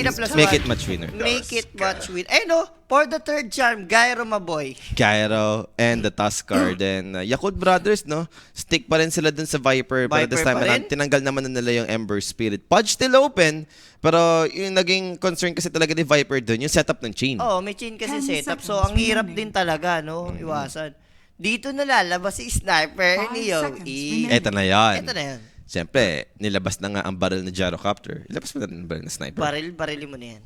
Be the plus Make one. it match winner. Make it match win. Eh no, for the third charm, Gyro Maboy. Gyro and the Tuskar. Then, Yakult Brothers, no? Stick pa rin sila dun sa Viper. Pero this Viper time pa around, rin? tinanggal naman na nila yung Ember Spirit. Pudge still open. Pero yung naging concern kasi talaga ni Viper dun, yung setup ng chain. Oo, may chain kasi 10 setup. So, seconds ang hirap remaining. din talaga, no? Iwasan. Dito nalalabas si Sniper 5 ni seconds Yogi. remaining. Eto na yan. Ito na yan. Siyempre, nilabas na nga ang barrel na Gyrocopter. Ilabas mo na rin ang barrel na Sniper. Barili mo na yan.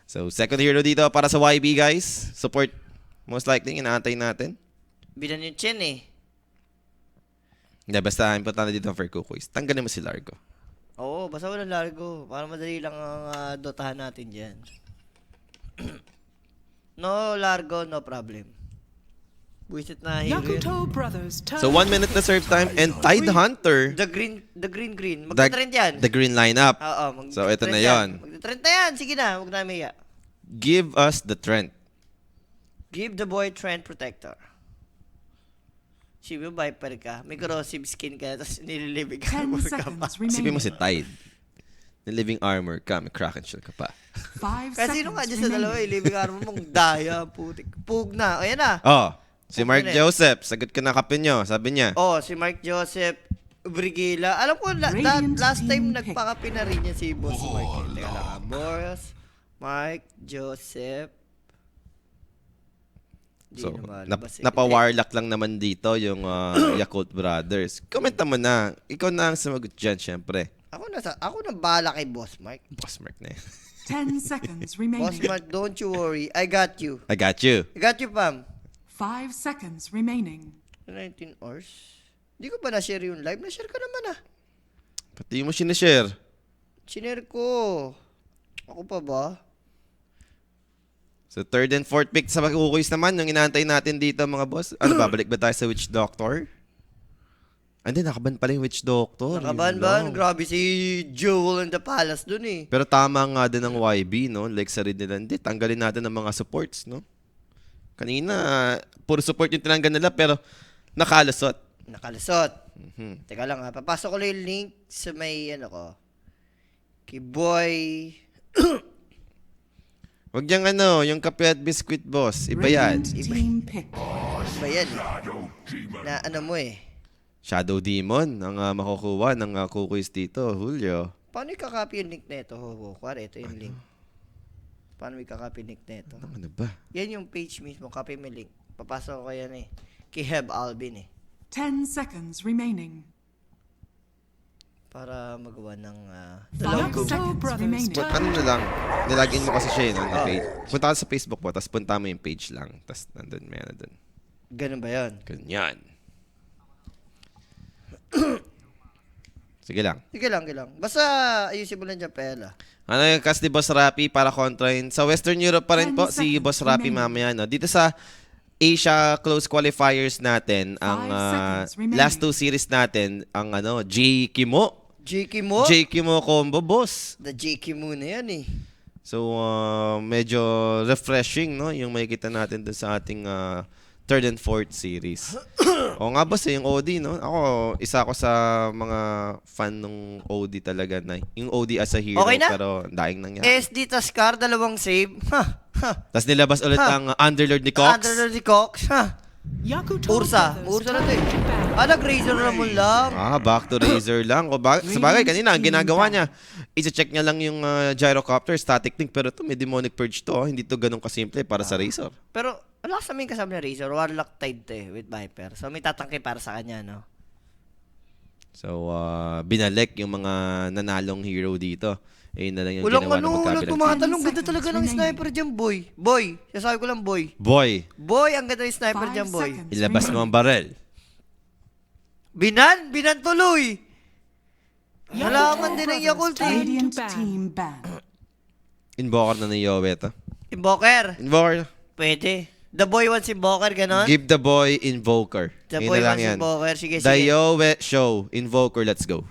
So, second hero dito para sa YB, guys. Support, most likely, inaantay natin. Binan yung Chen eh. Hindi, basta importante dito ang Fair Kukoys. Tanggalin mo si Largo. Oo, basta walang largo. Para madali lang ang dotahan natin dyan. No largo, no problem. Buisit na hero yun. Yakuto Brothers turn. So, 1 minute na serve time and Tide Hunter. The green. Magta-trend yan. The green lineup. Oo, So, ito na yan. yon. Magta-trend na yan. Sige na, huwag na maya. Give us the Trent. Give the boy Trend Protector. Sige, Viper ka. May corrosive skin ka, tapos nililibig ka. 10 ka pa. seconds remaining. Isipin mo si Tide. Na living armor ka, may Kraken Shield ka pa. 5 Kasi seconds sino ka dyan sa dalawa, remaining. living armor mong daya, putik. Pug na. O, yan na. Oh, si Mark Open it. Joseph. Sagot ka na kapin nyo. Sabi niya. Oh, si Mark Joseph Brigila. Alam ko, Radiant last time team pick. nagpakapi na rin niya si Boss Mark. Teka lang ha. Boss, Mark, Joseph. Di So, na malabas eh. napa-warlock lang naman dito yung Yakult Brothers. Komenta mo na. Ikaw na ang sumagot dyan, syempre. Ako na bala kay Boss Mark. Boss Mark na yan. 10 seconds Boss remaining. Mark, don't you worry. I got you. I got you. I got you, Pam. 5 seconds remaining. 19 hours. Hindi ko ba na-share yung live? Na-share ko naman ah. Pati mo sinishare. Sinare ko. Ako pa ba? So, third and fourth pick sa Kukoys naman, yung inaantay natin dito, mga boss. Ano, babalik ba tayo sa Witch Doctor? Hindi, nakaban pala yung Witch Doctor. Nakaban Yun ba? lang. Grabe si Jewel in the Palace dun eh. Pero tama nga din ng YB, no? Like sa rin nila, hindi, tanggalin natin ang mga supports, no? Kanina, puro support yung tinanggal nila, pero nakalusot. Nakalusot. Mhm. Teka lang ha. Papasok ko lang yung link sa may ano ko. Kay Boy. Wag yung ano, yung kape at biscuit, boss. Iba yan. Radiant team pick. Iba yan eh. Na ano mo eh. Shadow Demon ang makukuha ng Kukoys dito, Julio. Paano ikakopy yung link na ito? Kuwari, ito yung link. Paano ikakopy yung link na ito? Ano ba? Yan yung page mismo. Copy mo yung link. Papasok ko yan eh. Kay Heb Alvin eh. 10 seconds remaining. Para magawa ng 5 dalawang group. seconds remaining. Ano na lang, nilagin mo kasi siya yun, na page. Punta ka sa Facebook mo, tapos punta mo yung page lang. Tapos nandun, may ano dun. Ganun ba yan? Ganyan. Sige lang. Sige lang. Basta ayusin mo lang dyan, Pela. Ano yung cast ni Boss Rapi para kontrain? Sa Western Europe pa rin 10 po, si seconds Boss Rapi remaining. mamaya. No? Dito sa Asia close qualifiers natin, ang 5 seconds remaining. last two series natin, ang ano, J. Kimo. JK mo? J. Kimo combo, boss. The JK mo na yan eh. So, medyo refreshing, no? Yung makikita natin dun sa ating third and fourth series. O nga boss, yung OD, no? Ako, isa ako sa mga fan ng OD talaga na. Yung OD as a hero, Okay na? pero daing nangyari. SD Tascar, dalawang save. Tapos nilabas ulit ang Underlord ni Cox. Under the Cox. Yakuto Ursa. Brothers Ursa na to eh. turn back. Nag-razor naman lang. Back to Razor lang. Sa bagay, kanina, ang ginagawa niya, isa-check niya lang yung gyrocopter, static link, pero ito may demonic purge to. Hindi to ganun kasimple para sa Razor. Pero, wala kasama yung kasama na Razor. Warlock Tide to eh, with Viper. So, may tatangke para sa kanya, no? So, binalik yung mga nanalong hero dito. Ayun na lang yung Walang ginawa ng walang magkabilang. tumatanong. Ganda seconds talaga ng remaining. sniper dyan, boy. Boy. Sasabi ko lang, boy. Boy, Boy, ang ganda ng sniper 5 dyan, boy. seconds ilabas mo remaining. ang barel. Binan tuloy. Halaman din ng Yakult eh. Radiant team ban. Invoker na ni Yowie to. Invoker. Invoker. Pwede. The boy wants Invoker, ganon? Give the boy Invoker. The Yun boy na lang wants yan. Invoker. Sige, The sige. Yowie Show. Invoker, let's go.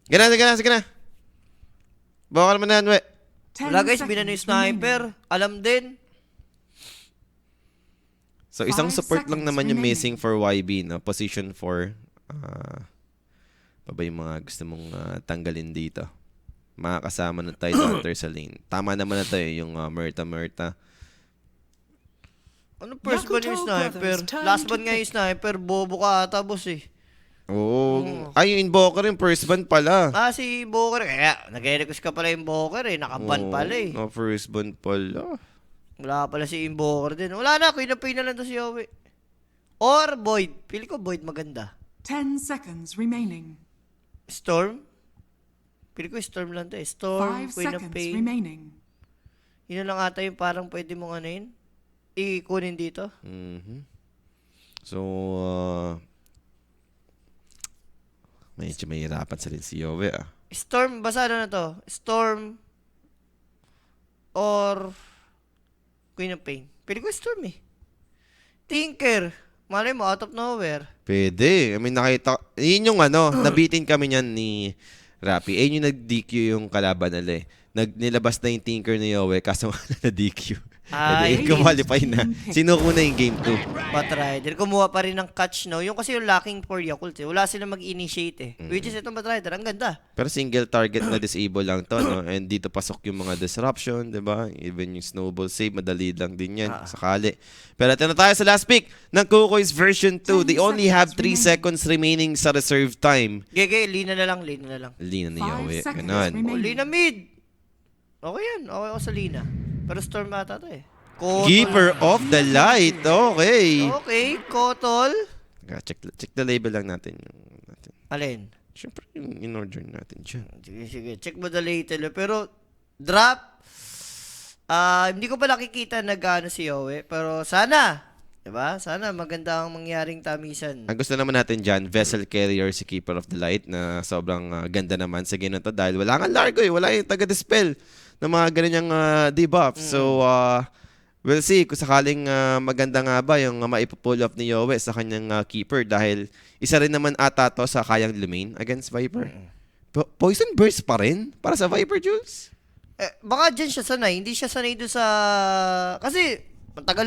Sige na. Invoker mo na yan, we. 10 Wala guys, binan yung seconds remaining. sniper. Alam din. So, isang 5 support lang seconds naman yung remaining. missing for YB, no? Position 4. Pa ba yung mga gusto mong tanggalin dito? makakasama ng Tide Hunter sa lane. Tama naman na to yung Murta. Ano first ban yung Yakuto sniper? Brothers, time Last to ban nga yung sniper, bobo ka ata, boss eh. Oo. Ay, yung Invoker yung first ban pala. Si Invoker, kaya nag-request ka pala yung Invoker eh, nakaban pala eh. First ban pala. Wala pala si Invoker din. Wala na, Queen of Pain na lang to si Yowie. Or Void. Pili ko Void maganda. 10 seconds remaining. Storm? Pili ko Storm lang to eh. Storm, 5 Queen of seconds Pain. remaining. Yun na lang ata yung parang pwede mong ano yun. Ikunin dito. So, medyo mahirapan sa rin si Yowie Storm, basta ano na to? Storm or Queen of Pain. Pili ko Storm eh. Tinker. Malay mo, out of nowhere. Pwede. I mean, nakita, yun yung nabitin kami niyan ni Rapi. Ayun yung nag-DQ yung kalaban nila eh. Nilabas na yung Tinker ni Yowie, kaso na-DQ. Ay. Qualify na. Sinuko na yung game 2. Batrider. Kumuha pa rin ng catch, no? Yung kasi yung lacking for Yakult, eh. Wala silang mag-initiate, eh. Which is itong Batrider. Ang ganda. Pero single target na disable lang to, no? And dito pasok yung mga disruption, di ba? Even yung snowball save, madali lang din yan, sakali. Pero ito na tayo sa last pick ng Kukoy's version 2. They only have 3 seconds remaining sa reserve time. Gege, Lina na lang. Lina Lina ni 5 Yowie. seconds Ganon. Oh, remaining. Lina mid. Okay yan. Okay ako sa Lina. Pero Storm ata to, eh. Kotol. Keeper of the light. Okay. Okay, Kotol. Check the label lang natin. Alin? Siyempre, yung in-order natin dyan. Sige. Check mo the label. Pero, drop. Hindi ko pa nakikita nag-ano si Yowie. Pero sana. Diba? Sana maganda ang mangyaring tamisan. Ang gusto naman natin dyan, Vessel Carrier si Keeper of the Light na sobrang ganda naman sa ginto dahil wala nga Largo eh. Wala yung taga-dispel ng mga ganyang debuff. So, we'll see kung sakaling maganda nga ba yung maipupull off ni Yowie sa kanyang Keeper dahil isa rin naman ata to sa kayang lumain against Viper. Poison Burst pa rin para sa Viper, Jules? Baka dyan siya sanay. Hindi siya sanay doon sa... Kasi, ang tagal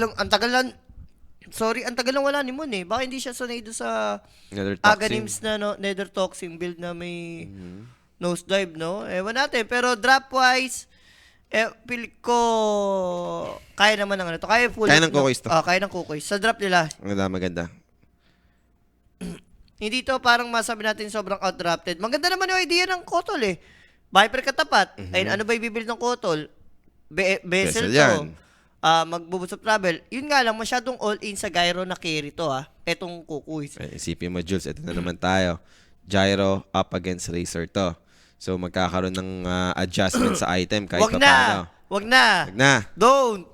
lang wala ni Moon eh. Baka hindi siya sanay doon sa Nether Toxin. Aganims na Nether Toxin build na may nosedive, no? Ewan natin. Pero drop-wise, feel ko kaya naman ng ano to. Kaya full. Kaya ng Kukoys to. Kaya ng Kukoys. Sa drop nila. Maganda. Hindi to parang masabi natin sobrang outdrafted. Maganda naman yung idea ng Kotol eh. Viper katapat. Ayun, ano ba ibibuild ng Kotol? Vessel to. yan. Magbuboost of travel. Yun nga lang, masyadong all-in sa Gyro na carry to Etong Kukoys. Isipin mo, Jules, ito na naman tayo. Gyro up against Razor to. So, magkakaroon ng adjustment sa item kahit Wag pa na! paano. Wag na! Wag na. Don't!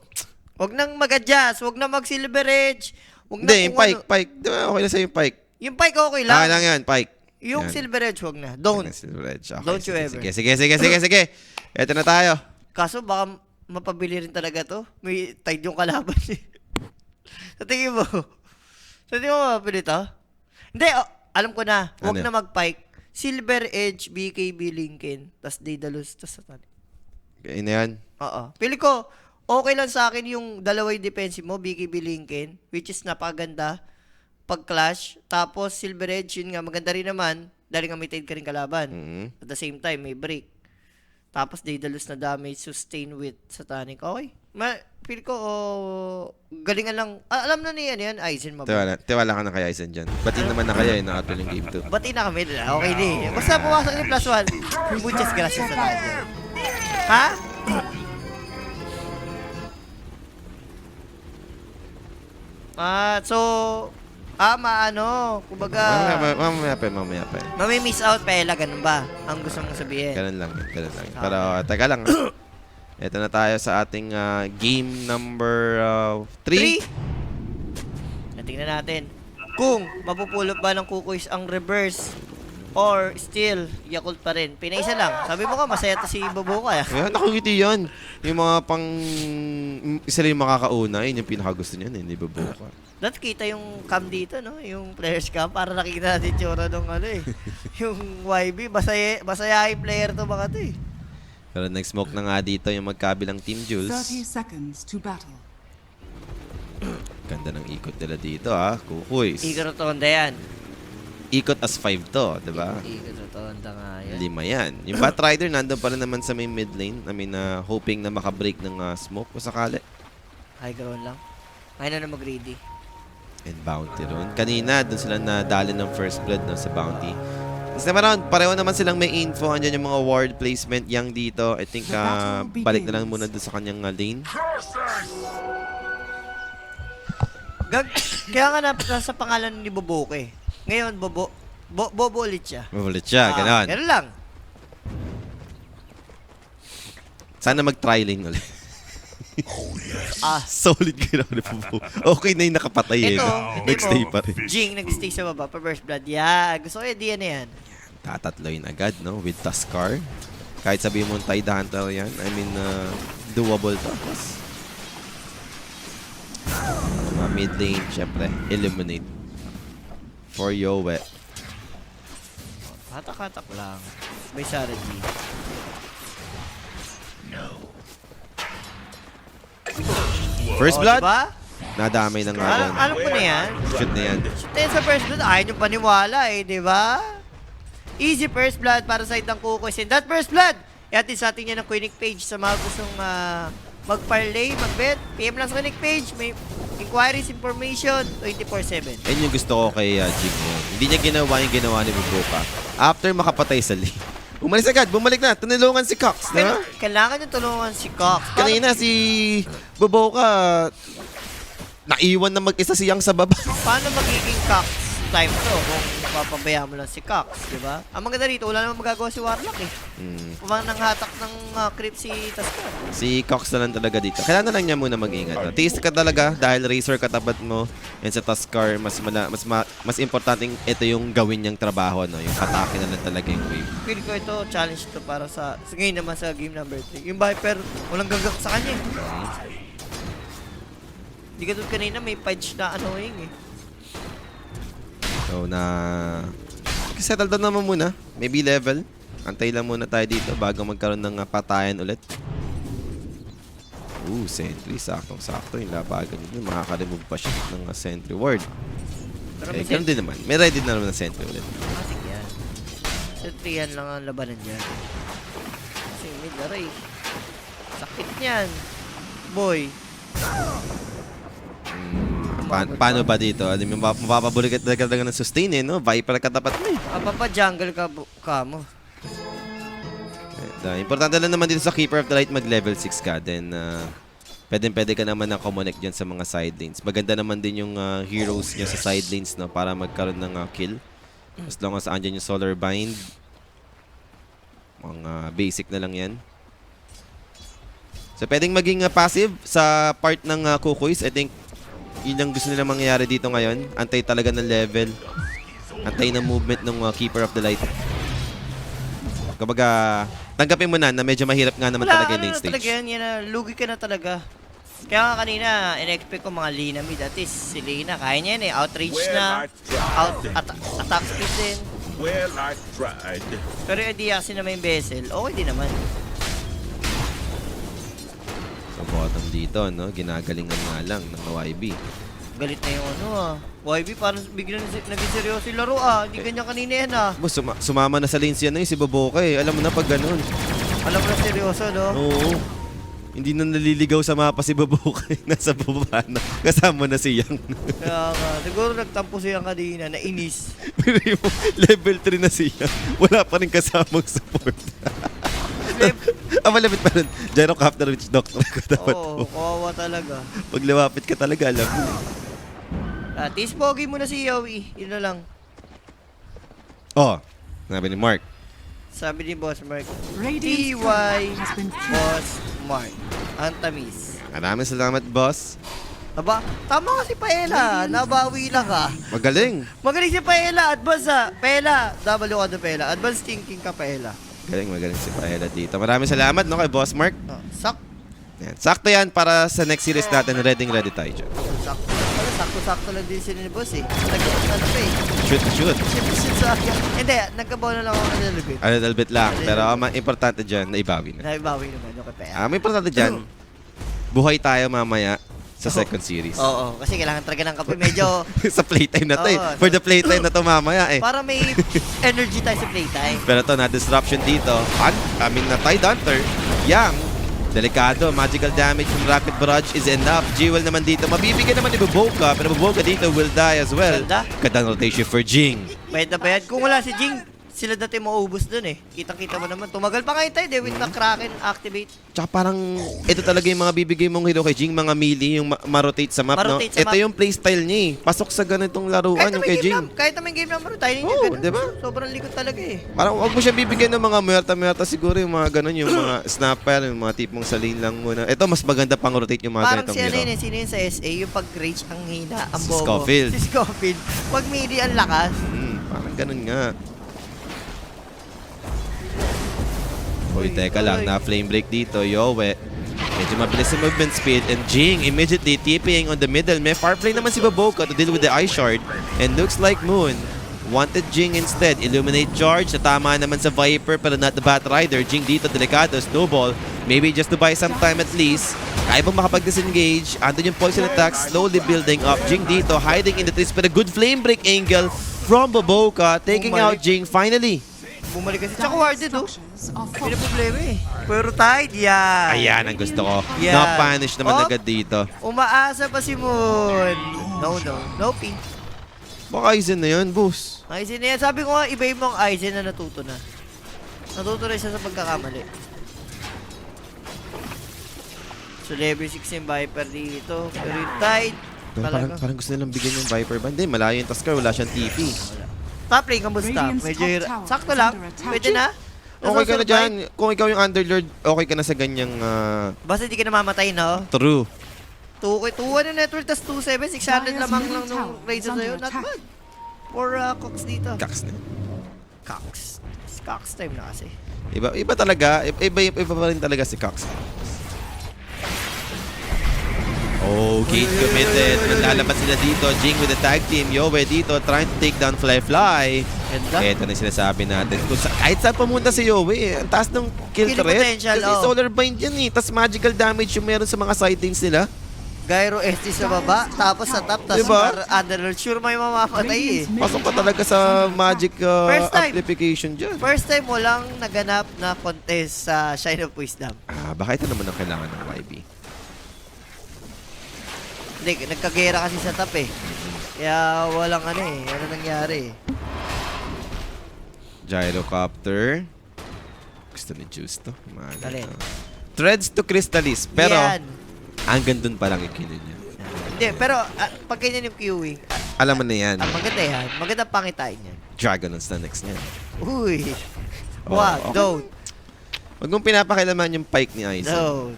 Wag nang mag-adjust. Wag na mag-silver edge. Wag na Hindi, yung kung Pike. Di ba okay na sa'yo yung Pike? Yung Pike okay lang. Lang yan, Pike. Yung Yan. silver edge, wag na. Don't. Silver Edge. Okay, Don't you ever. Sige. Ito na tayo. Kaso baka mapabili rin talaga to. May tide yung kalaban eh. Sa tingin mo mapabili to? Hindi, alam ko na. Wag Ano? na mag-Pike. Silver Edge, BKB Lincoln, tas Daedalus, tas Satan. Okay na yan. Oo. Pili ko, okay lang sa akin yung dalaway defensive mo, BKB Lincoln, which is napaganda pag-clash. Tapos Silver Edge, yun nga, maganda rin naman dahil nga may tide ka rin kalaban. At the same time, may break. Tapos Daedalus na damage, sustain with Satanic. Okay. Feel ko, galingan lang. Alam na niya yan, Aizen mababa. Tiwala ka na kay Aizen dyan. Batin naman na kaya yung nakatuloy yung game 2. Bati na kami. Okay di. Basta pumasok ni plus 1. Muchas gracias sa tayo. Ha? Kumbaga, Mamaya pa. mami-miss out pa ganun ba? Ang gusto mong sabihin. Ganun lang. Pero, teka lang. Ito na tayo sa ating game number 3. Tingnan natin. Kung mapupulot ba ng Kukoys ang reverse or still Yakult pa rin. Pinaisa lang. Sabi mo ka, masaya to si Babuka. Ayan, nakangiti yan. Yung mga isa lang yung makakauna, yun yung pinakagusto niyan, hindi babuka. Dapat kita yung cam dito, no? Yung players cam para nakikita natin yung tsura nung yung YB. Masayahin player to baka to eh. Pero nag-smoke na nga dito yung magkabilang team, Jules. 30 seconds to battle. Ganda ng ikot nila dito, Kukoys. Igor Rotonda yan. ikot as 5 to, di ba? Hindi ko totoo nga yan. 5 yan. Yung Batrider nandun pa rin naman sa main mid lane. I mean, hoping na makabreak ng smoke kung sakali. High ground lang. Ayaw na mag-ready. And bounty ron. Kanina, doon sila nadali ng first blood no, sa bounty. This time around, pareho naman silang may info. Andyan yung mga ward placement yang dito. I think balik na lang muna doon sa kanyang lane. Kaya nga nasa pangalan ni Boboke. Ngayon, Bobo ulit siya. Ulit siya, gano'n. Ganun lang. Sana mag-try lane ulit. Solid gano'n ni Bobo. Okay na yung nakapatay eh. Ito, Nag-stay pa rin. Jing, nag-stay sa baba pa first blood. Yeah, gusto ko yung idea na yan. Tatatloyin agad, no? With Tuskar. Kahit sabihin mo Tide Hunter yan. I mean, doable to. Mid lane, syempre. Eliminate. For Yowe. Hatak-hatak lang. May Sarah G. First blood? Diba? Nadamay na nga doon. Alam ko na yan. Shoot na yan. Shoot sa first blood, ayaw nyo paniwala eh, di ba? Easy first blood para sa itang Kukoy. And that first blood, i-atin sa atin yan ng Quinic page sa mga gustong mag-parlay, mag-bet. PM lang sa Quinic page. May inquiries, information, 24/7. Yan yung gusto ko kay Jing ngayon. Hindi niya ginawa yung ginawa ni Buboka. After makapatay sa lane. Umalis agad, bumalik na. Tunilungan si Cox, di ba? Kailangan yung tulungan si Cox. Kanina si Buboka, naiwan na mag-isa siyang sa baba. Paano magiging Cox time to kung papabayaan mo lang si Cox, di ba? Ang maganda rito, wala naman magagawa si Warlock eh. Kumang nang hatak ng creep si Tuskar. Si Cox na lang talaga dito. Kailangan lang niya muna mag-ingat. No? Tiis ka talaga dahil Razor katapat mo and sa Tuskar, mas importanteng ito yung gawin niyang trabaho. No? Yung atake na lang talaga yung wave. Feel ko ito, challenge to para sa ngayon naman sa game number 3. Yung Viper, walang gagak sa kanya eh. Hindi ka doon kanina, may pudge na annoying eh. So settle down naman muna. Maybe level. Antay lang muna tayo dito bago magkaroon ng patayan ulit. Sentry. Saktong-sakto yung labagan nyo. Makaka-remove pa siya ng sentry ward. Pero Eh, ganun din naman. May ready na naman ng sentry ulit. Matik yan. Sentry yan lang ang labanan dyan. Kasi mid aray. Sakit niyan. Boy. Paano ba dito? Alam mo, mapapabulikat talaga ng sustain eh, no? Viper katapat mo eh. Jungle ka mo. Importante lang naman dito sa Keeper of the Light mag-level 6 ka. Then, pwede ka naman na connect dyan sa mga side lanes. Maganda naman din yung heroes niya sa side lanes, no? Para magkaroon ng kill. As long as andyan yung Solar Bind. Mga basic na lang yan. So, pwedeng maging passive sa part ng Kukoys. I think, yun ang gusto nila mangyayari dito ngayon. Antay talaga ng level. Antay ng movement ng Keeper of the Light. Kapag tanggapin mo na medyo mahirap nga naman talaga yung lane stage. Talaga yan, lugi ka na talaga. Kaya nga kanina, in-expect ko mga Lina mid. At least si Lina, kaya niya yan eh. Outreach na, attack speed din. Well, I tried. Pero yung idea kasi na may Vessel, okay din naman. So bottom dito, no? Ginagalingan nga lang ng YB. Galit na yung YB parang biglang naging seryoso yung laro Hindi ganyan kanina yan Boss, sumama na sa lanes yan si Boboka eh. Alam mo na pag ganun. Alam mo na seryoso, no? Oo. Hindi na naliligaw sa mapa si Boboka eh. Nasa baba na. Kasama na si Yang. Kaya nga, siguro nagtampo siya kanina, nainis. Pero yung level 3 na si Yang, wala pa rin kasamang support. Malapit pa rin. Gyrocopter Witch Doctor ka dapat Oo, kawawa talaga. Pag lumapit ka talaga, alam mo. At least pogi mo na si Yowie. Yun na lang. Sabi ni Mark. Sabi ni Boss Mark. Radiant's TY turret has been killed. Boss Mark. Ang tamis. Maraming salamat, boss. Aba, tama ka si Paela. Nabawi lang ka. Magaling. Magaling si Paela. Advance Paela. W ka na Paela. Advance thinking ka Paela. Magaling si Paela dito. Maraming salamat no kay Boss Mark. Yan. Sakto yan para sa next series natin. Ready tayo dyan. Sakto lang din sila ni Boss eh. Nagkakita pa eh. Shoot. Hindi, nagkabaw na lang ako a little bit. A little bit lang. Pero ang importante dyan, naibawi na. Naibawi naman yung kay Paela. Ang importante dyan, buhay tayo mamaya sa second series. Oo, kasi kailangan talaga ng kape. Medyo, Sa playtime na to eh. Oo. For the playtime na to mamaya eh. para may energy tayo sa playtime. Pero to, na-disruption dito. Na Tide Hunter. Yang. Delikado. Magical damage from Rocket Barrage is enough. Jewel naman dito. Mabibigyan naman ni Baboka. Pero Baboka dito will die as well. Ganda. Kadang rotation for Jing. Bayad na bayad. Kung wala si Jing, sila dati maubos dun eh. Kitang-kita mo naman. Tumagal pa nga yung Tide eh, with the Kraken activate. Tsaka parang ito talaga yung mga bibigay mong hero kay Jing. Mga melee, yung ma-rotate sa map. No? Ma-rotate sa Ito map. yung playstyle niya eh. Pasok sa ganitong laruan yung kay Jing. Kahit na may game number, tayo ninyo Oo, ganun. diba? Sobrang likod talaga eh. Parang huwag mo siya bibigyan ng mga muerta-muerta siguro yung mga ganun, yung mga snapper, yung mga tipong sa lane lang muna. Ito, mas maganda pang rotate yung mga Parang ganitong si ano hero. yun eh, sino yun sa SA, yung pag-rage ang hina, ang Si bobo. Scofield. Si Scofield. Pag melee ang lakas. Parang ganun nga. Uy, teka lang, na flame break dito, Yowe. Medyo mabilis yung movement speed and Jing immediately TPing on the middle. May far play naman si Baboka to deal with the Ice Shard and looks like Moon wanted Jing instead. Illuminate charge, natama naman sa Viper pero not the Bat Rider. Jing dito, delikado, snowball. Maybe just to buy some time at least. Kaya bang makapag-disengage? Andun yung poison attack slowly building up. Jing dito, hiding in the trees pero good flame break angle from Baboka, taking out Jing finally. Bumalik kasi. Tsaka warded oh. Structures are Hindi fortified. problema eh. Pero Tide, yan. Ayan ang gusto ko. Yan. Na-punish naman Oh. agad dito. Umaasa pa si Moon. No ping. Baka Aizen na yun, boss. Aizen na yan. Sabi ko nga, iba-iba ang Aizen na natuto na. Natuto na siya sa pagkakamali. So level 6 yung Viper dito. Pero yung Tide, Pero parang, talaga. parang gusto nilang bigyan yung Viper ba? Hindi, malayo yung Tusker, wala siyang TP. Top lane, kamusta? Radiant's Medyo top tower sakto is lang. under attack. Pwede na. Okay ka na Nasusurvive. dyan. Kung ikaw yung Underlord, okay ka na sa ganyang Basta hindi ka namamatay, no? true. 2 na network, tas 2-7, 600 lamang lang nung Razor sa'yo. Not bad. For Cox dito. Kaks na. Cox. Cox time na kasi. Iba talaga. Iba pa rin talaga si Cox. Oh, gate committed. Lalaban sila dito. Jing with the tag team. Yowe dito trying to take down Fly. Ganda. Ito na yung sinasabi natin. Kahit saan pumunta si Yowe, ang taas ng kill Kill threat. potential, Kasi oh. solar bind yan eh. Tapos magical damage yung meron sa mga side lanes nila. Gyro ST sa baba, tapos sa top, tapos Diba? Underlord. Sure may mamamatay eh. Pasok ka talaga sa magic First time. amplification dyan. First time walang naganap na contest sa Shine of Wisdom. Baka ito naman ang kailangan ng YB. Hindi, nagkagera kasi sa top eh. Kaya walang ano eh. Ano nangyari eh. Gyrocopter. Gusto ni Juice to. Alin? Threads to Crystallis. Pero, Yan. hanggang dun pa lang ikinin niya. Hindi, pero pag ganyan yung queuing, Alam mo na yan. maganda yan. Maganda pangitain yan. Dragonons na next niya. Uy. Oh, Wag, okay. don't. Huwag mong pinapakilaman yung pike ni Aizen. Don't.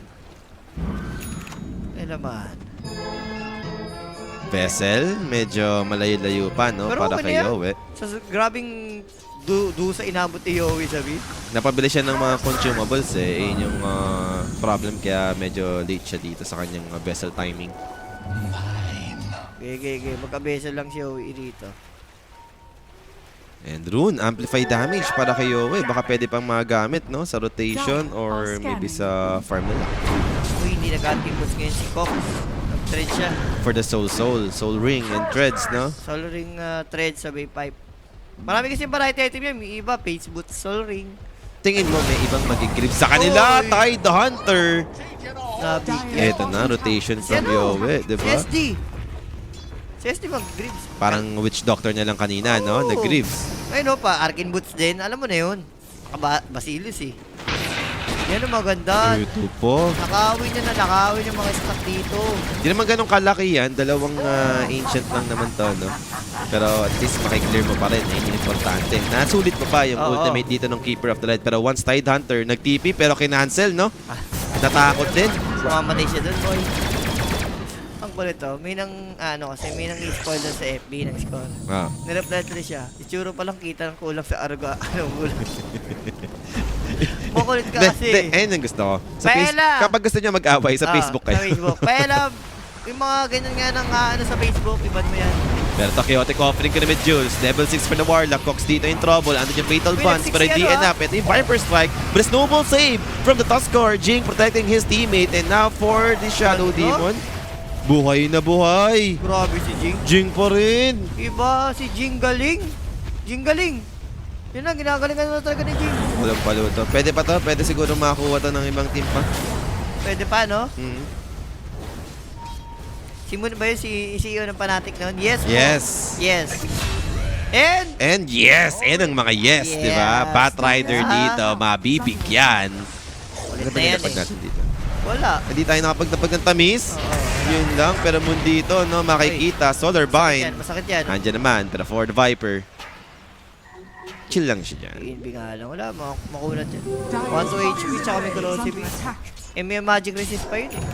Eh naman. Vessel, medyo malayo-layo pa, no? Pero para okay kay na yan. Yowe. Sa grabing do sa inabot ni Yowie, sabi. Napabili siya ng mga consumables eh. Yun yung problem kaya medyo late siya dito sa kanyang vessel timing. Okay. Magkabesel lang si Yowie dito. And Rune, amplify damage para kay Yowe. Baka pwede pang magamit, no? Sa rotation or maybe sa formula. Uy, hindi nag-anti-boots ngayon si Cox. Nag-thread siya. For the soul ring and threads, no? Soul ring thread sa Bay Pipe. Marami kasi variety item yan. May iba, face boot, soul ring. Tingin mo may ibang mag-grip sa kanila. Oy! Tide the Hunter. Nabi. Eto na, rotation from Yowe, di Si ba? SD. Si SD mag-grips. Parang witch doctor niya lang kanina, no? Oo. Nag-grieves. Ay no, pa Arkin boots din. Alam mo na yun. Basilis eh. Yan ang maganda. Ito po. Nakawin yung mga stock dito. Hindi naman ganun kalaki yan. Dalawang ancient lang naman to, no? Pero at least makiklear mo pa rin. Yun yung importante. Nasulit mo pa yung Oo. ultimate dito ng Keeper of the Light. Pero once Tide Hunter, nag-TP pero kinancel, no? Natakot din. Sumamatay siya doon, boy. Ang kulit to. May nang, may nang i-spoil doon sa FB ng score. Ah. Nireply tuloy siya. Itsuro pa lang kita ng kulang sa arga. Kulang. Makulit ka kasi. Ayun ang gusto ko. Paela! Kapag gusto nyo mag-away, sa Facebook kayo. Sa Facebook. Paela, yung mga ganyan nga ng sa Facebook, iban mo yan. Pero Chaotic offering ko na with Jules. Level 6 for the Warlock. Cox dito in trouble. Andun yung Fatal Wait, Bonds. Pero 60 hindi ano, enough. Ito yung Viper Strike. But a snowball save from the Tuskar. Jing protecting his teammate. And now for the Shadow Ano? Demon. Buhay na buhay. Grabe si Jing. Jing pa rin. Iba si Jing galing. Jing galing. Yun na, ginagalingan na talaga ni Jing. Walang paluto. Pwede pa to? Pwede siguro makakuha to ng ibang team pa. Pwede pa, no? Mhm. Si Moon ba yun? Si CEO ng Fnatic noon? Yes po. Yes. Yes. And, And yes, and ang mga yes, di ba? Yes. Bat Rider Ah. dito, mabibigyan. ulit Ano ba na yan nilapag eh. natin dito? Wala. Hindi tayo nakapagdapag ng tamis. Yun lang, pero mun dito, no, makikita, Solar Yan, Bind. masakit yan. No? Nandiyan naman, pero for the Viper. Chill lang siya dyan. PNB nga lang. Wala, makunat yan. 1 Dire's to bottom HP, tsaka may tower is corrosive. under attack. Eh, may magic resist pa yun eh.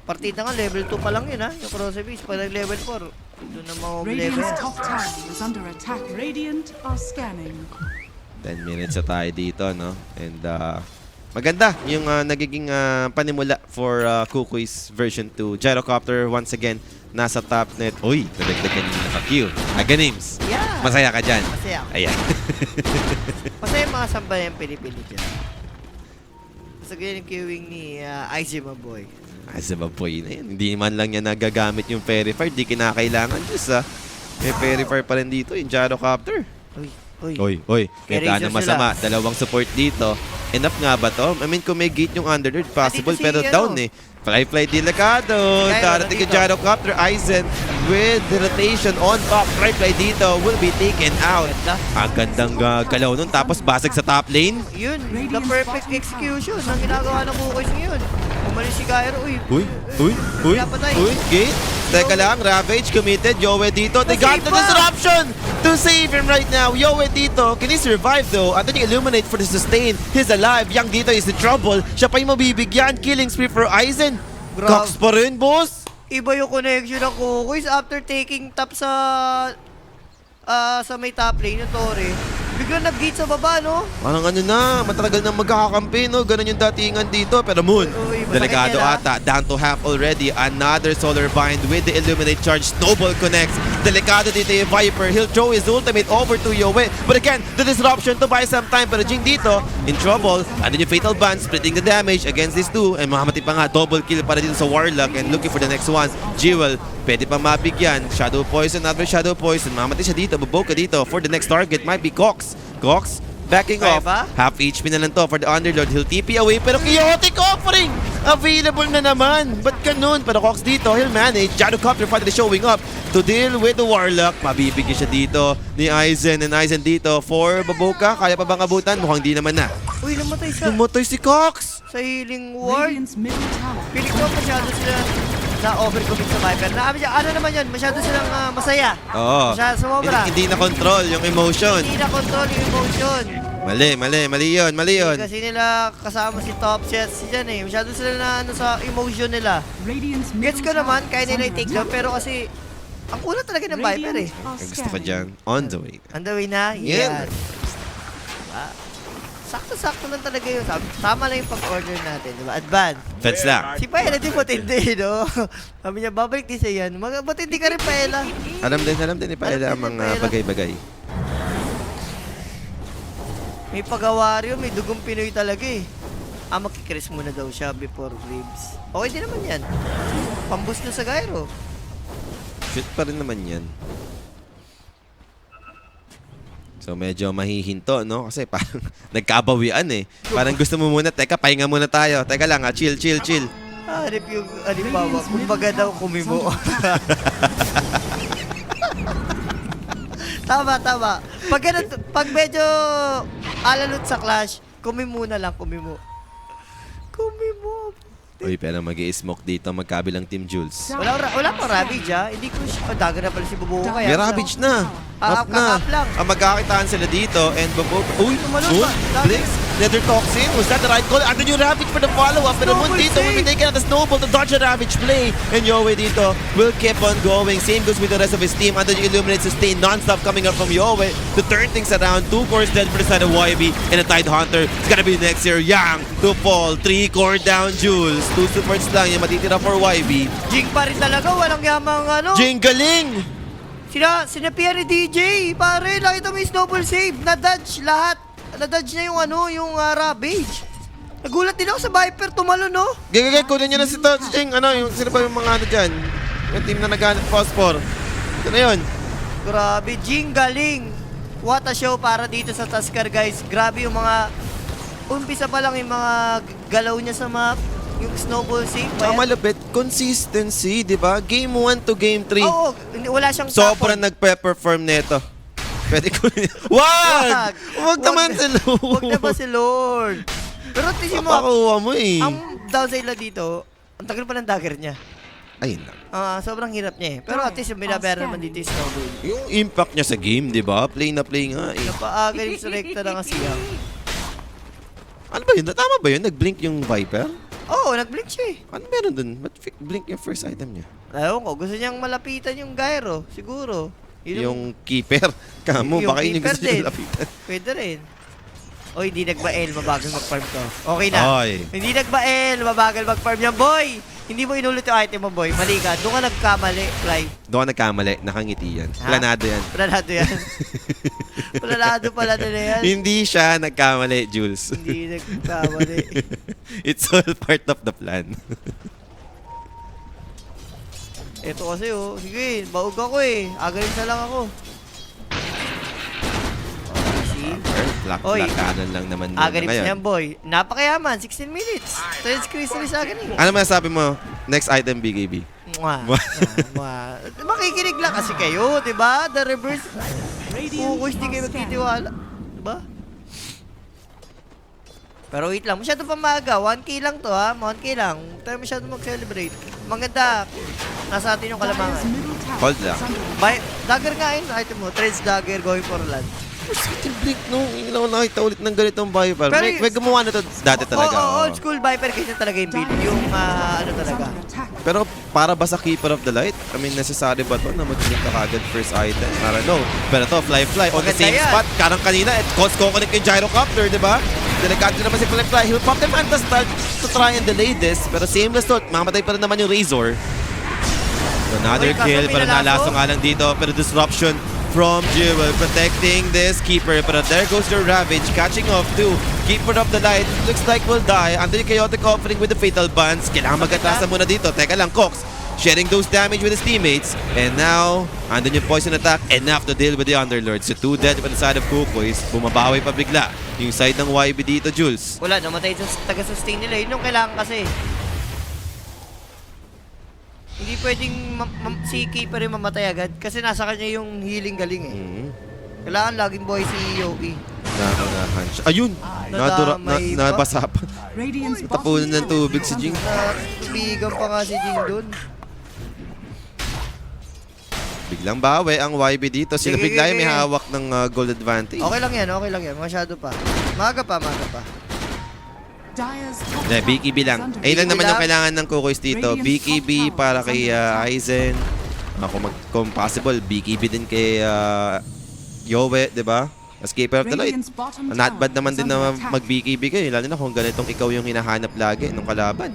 Partida nga, level 2 pa lang yun ha. Yung corrosive is pa level 4. Doon na level. Radiant's top tower is under attack. Radiant are scanning. 10 minutes na tayo dito, no? And maganda yung nagiging panimula for Kukui's version 2. Gyrocopter once again nasa top net. Uy, nadagdagan yung naka-Q. Aganims. Yeah. Masaya ka dyan. Masaya ako. Ayan. Masaya yung mga sambal yung Pilipino dyan. Gusto ko yun yung queuing ni Izzy Maboy. Ay, sa baboy na yan. Hindi man lang niya nagagamit yung Verifier. Di kinakailangan. Diyos may Verifier pa rin dito yung Gyrocopter. Uy. Oy. May Kaya razor na masama. Dalawang support dito. Enough nga ba to? I mean, kung may gate yung Underlord, possible. Dito si, Pero down eh. Fly delikado. Darating yung Gyrocopter. Aizen with the rotation on top. Fly dito will be taken out. Ang gandang galaw nun. Tapos basag sa top lane. Yun, the perfect execution ng ginagawa ng Kukois ngayon. Umalis si Gyro. Uy. Pinapatay. Gate. Teka lang, Ravage committed. Yowie dito. They got the Nasave pa. disruption to save him right now. Yowie dito. Can he survive though? At yung Illuminate for the sustain. He's alive. Yang dito is in trouble. Siya pa yung mabibigyan. Killing spree for Aizen. Grabe. Cox pa rin, boss. Iba yung connection ng Kukois after taking top sa may top lane ng Torre. Biglang nag-gate sa baba, no? Parang ano na, matagal na magkakakampi, no? Ganun yung datingan dito. Pero Moon, Uy, masakit delikado yan, ata. Down to half already. Another Solar Bind with the Illuminate charge. Snowball connects. Delikado dito yung Viper. He'll throw his ultimate over to Yowie. But again, the disruption to buy some time. Pero Jing dito, in trouble. And then yung Fatal Band, splitting the damage against these two. And mahamati pa nga, double kill para dito sa Warlock. And looking for the next one. Jewel, pwede pa mabigyan. Shadow Poison, another Shadow Poison. Mahamati siya dito, baboka dito. For the next target, might be Cox. Cox, backing Kaya off. ba? Half HP na lang to for the Underlord. He'll TP away, pero chaotic offering! Available na naman! Ba't ganun? Pero Cox dito, he'll manage. Gyrocopter finally showing up to deal with the Warlock. Mabibigyan siya dito ni Aizen. And Aizen dito for Baboka. Kaya pa bang abutan? Mukhang di naman na. Uy, namatay siya Lumotoy si Cox! sa healing ward. Radiant's middle tower. Piling ko masyado sila na overcommit sa Viper. Ano naman yun? Masyado silang masaya. Oo. Masyado sumobra. Hindi na control yung emotion. Hindi na control yung emotion. Mali yun. Kasi nila kasama si Top Shots dyan eh. Masyado sila na sa emotion nila. Radiant's middle Gets ko naman, tower kaya is nila under i-take down. attack. Pero kasi, ang kulat talaga ng Viper eh. Radiant are Gusto ko scanning. dyan. On the way. On the way na? Yeah. Yan. Diba? Sakto-sakto lang talaga yun. Tama lang yung pag-order natin, diba? Advance. Feds lang. Si Paela din matindi, no? Sabi niya, babalik din siya yan. Ba't hindi ka rin, Paela? Alam din ni Paela ang mga bagay-bagay. May pagawaryo, may dugong Pinoy talaga eh. Makikris muna daw siya before Graves. Okay din naman yan. Pambus na sa Gyro. Shoot pa rin naman yan. So medyo mahihinto, no? Kasi parang nagkabawian eh. Parang gusto mo muna, teka, pahinga muna tayo. Teka lang, chill. Hanip yung alibawa. Kumbaga daw kumimo. Tama. Pag medyo alalot sa clash, kumimo na lang, kumimo. Uy, pero mag-i-smoke dito, magkabilang Team Jules. Wala pa Ravage ha. Hindi ko siya. Daga na pala si Bubuo kaya. May Ravage na. Up na. Up lang. Ang magkakitaan sila dito and Uy, Tumalon pa. Blix, Nether Toxin. Was that the right call? Andun yung Ravage for the follow-up. Pero Snowball Moon dito will be save. taken out the Snowball to dodge the Ravage play. And Yowie dito will keep on going. Same goes with the rest of his team. Andun yung Illuminate sustain non-stop coming up from Yowie to turn things around. 2 cores dead for the side of YB and a Tide Hunter. It's gonna be next year. Yang to fall. 3 core down Jules. 2 supports lang yung matitira for YB. Jing pa rin talaga. Walang yamang ano. Jing galing! Sina Pierre DJ. Pare, nakita mo yung snowball save. Na-dodge lahat. Na-dodge niya yung yung Ravage. Nagulat din ako sa Viper, tumalo, no? Gagagay, kunin niya na si Touching. Ano, yung, sino ba yung mga ano dyan? Yung team na naghanap phosphor. Ito na yun. Grabe, Jing, galing. What a show para dito sa Tusker, guys. Grabe yung mga... Umpisa pa lang yung mga galaw niya sa map. Yung snowball save. Tsaka malupit, consistency, di ba? Game 1 to game 3. Oo, wala siyang Sobrang tapon. nagpe-perform neto. Pwede ko Wag! Wag naman si Lord. Wag naman si Lord. Pero tingin mo, Papakuha mo eh. ang downside lang dito, ang tagal pa ng dagger niya. Ayun lang. Sobrang hirap niya eh. Pero at least yung binabayaran naman dito yung snowball. Yung impact niya sa game, di ba? Play na play nga eh. Napaaga yung selecta na kasi yan. Ano ba yun? Tama ba yun? Nag-blink yung Viper? Oo, nag-blink siya eh. Ano meron dun? Ba't blink yung first item niya? Ewan ko, gusto niyang malapitan yung gyro. Siguro. Yun Yung keeper. Kamo, yung baka yun yung keeper gusto niya din. lapitan. Pwede rin. O, hindi nagba-L, mabagal mag-farm to. Okay na. Ay. Hindi nagba-L, mabagal mag-farm yan, boy! Hindi mo inulit yung item mo, boy. Mali ka. Doon ka nagkamali, Fly. Doon ka nagkamali. Nakangiti yan. Ha? Planado yan. Planado yan. Planado pala nila yan. Hindi siya nagkamali, Jules. Hindi nagkamali. It's all part of the plan. Ito kasi, oh. Sige, baog ako eh. Agalis na lang ako. Okay, see? Oy. Kanan lang naman muna Agalis na yan, ngayon. boy. Napakayaman, 16 minutes. Trans Crystal sa akin eh. Ano masasabi mo? Next item, BKB. Mwah. Mwah. Makikinig lang kasi kayo, di ba? The reverse. Focus, di kayo magtitiwala. Di ba? Pero wait lang, masyado pa maaga. 1K lang to ha, 1K lang. Tayo masyado mag-celebrate. Maganda. Nasa atin yung kalamangan. Dire's middle tower Hold lang. is under Dagger nga yun, item mo. Trades dagger going for land. City Blink, no? Hindi lang ako nakita ulit ng ganitong Viper. Pero May gumawa na to dati talaga. Oo, old school Viper kasi talaga yung build. Yung ano talaga. under attack. Pero para ba sa Keeper of the Light? I mean, necessary ba to na mag-blink ka kagad first item? I don't know. Pero to, Fly on the Maganda same yan. spot. Karang kanina, it connect yung Gyrocopter, di ba? Delikado naman si Fly. He'll pop them at the start to try and delay this. Pero same result, mamatay pa rin naman yung Razor. Another Uy, kaso kill, pero pinalaso. nalaso nga lang dito. Pero disruption from Jewel, protecting this Keeper. Pero there goes the Ravage, catching off too. Keeper of the Light, looks like will die. Under the Chaotic Offering with the Fatal Bands. Kailangan magkatasan muna dito. Teka lang, Cox. Sharing those damage with his teammates. And now, andun yung poison attack. Enough to deal with the Underlords. So 2 dead on the side of Kukoys. Bumabawi pa bigla. Yung side ng YB dito, Jules. Wala, namatay sa taga-sustain nila. Yun yung kailangan kasi. Hindi pwedeng si Keeper yung mamatay agad kasi nasa kanya yung healing galing eh. Kailangan laging boy si Yogi. Nakakahan siya. Ayun! Nadamay pa. Nabasa pa. Radiant's Tapunan ng bottom tower tubig is si Jing. under Tubigan pa nga si Jing dun. Biglang bawi ang YB dito. Sila Sige, bigla yung sige. may hawak ng gold advantage. Okay lang yan, okay lang yan. Masyado pa. Maga pa. Dire's top Hindi, tower BKB is lang. under Ayun lang BKB naman yung lang. kailangan ng Kukoys dito. Radiant's BKB top tower para is kay under attack. Aizen. Ako kung possible, BKB din kay Yowe, di ba? As Keeper of the Light. Radiant's bottom Not bad tower naman is din under na attack. mag-BKB kayo. Lalo na kung ganitong ikaw yung hinahanap lagi ng kalaban.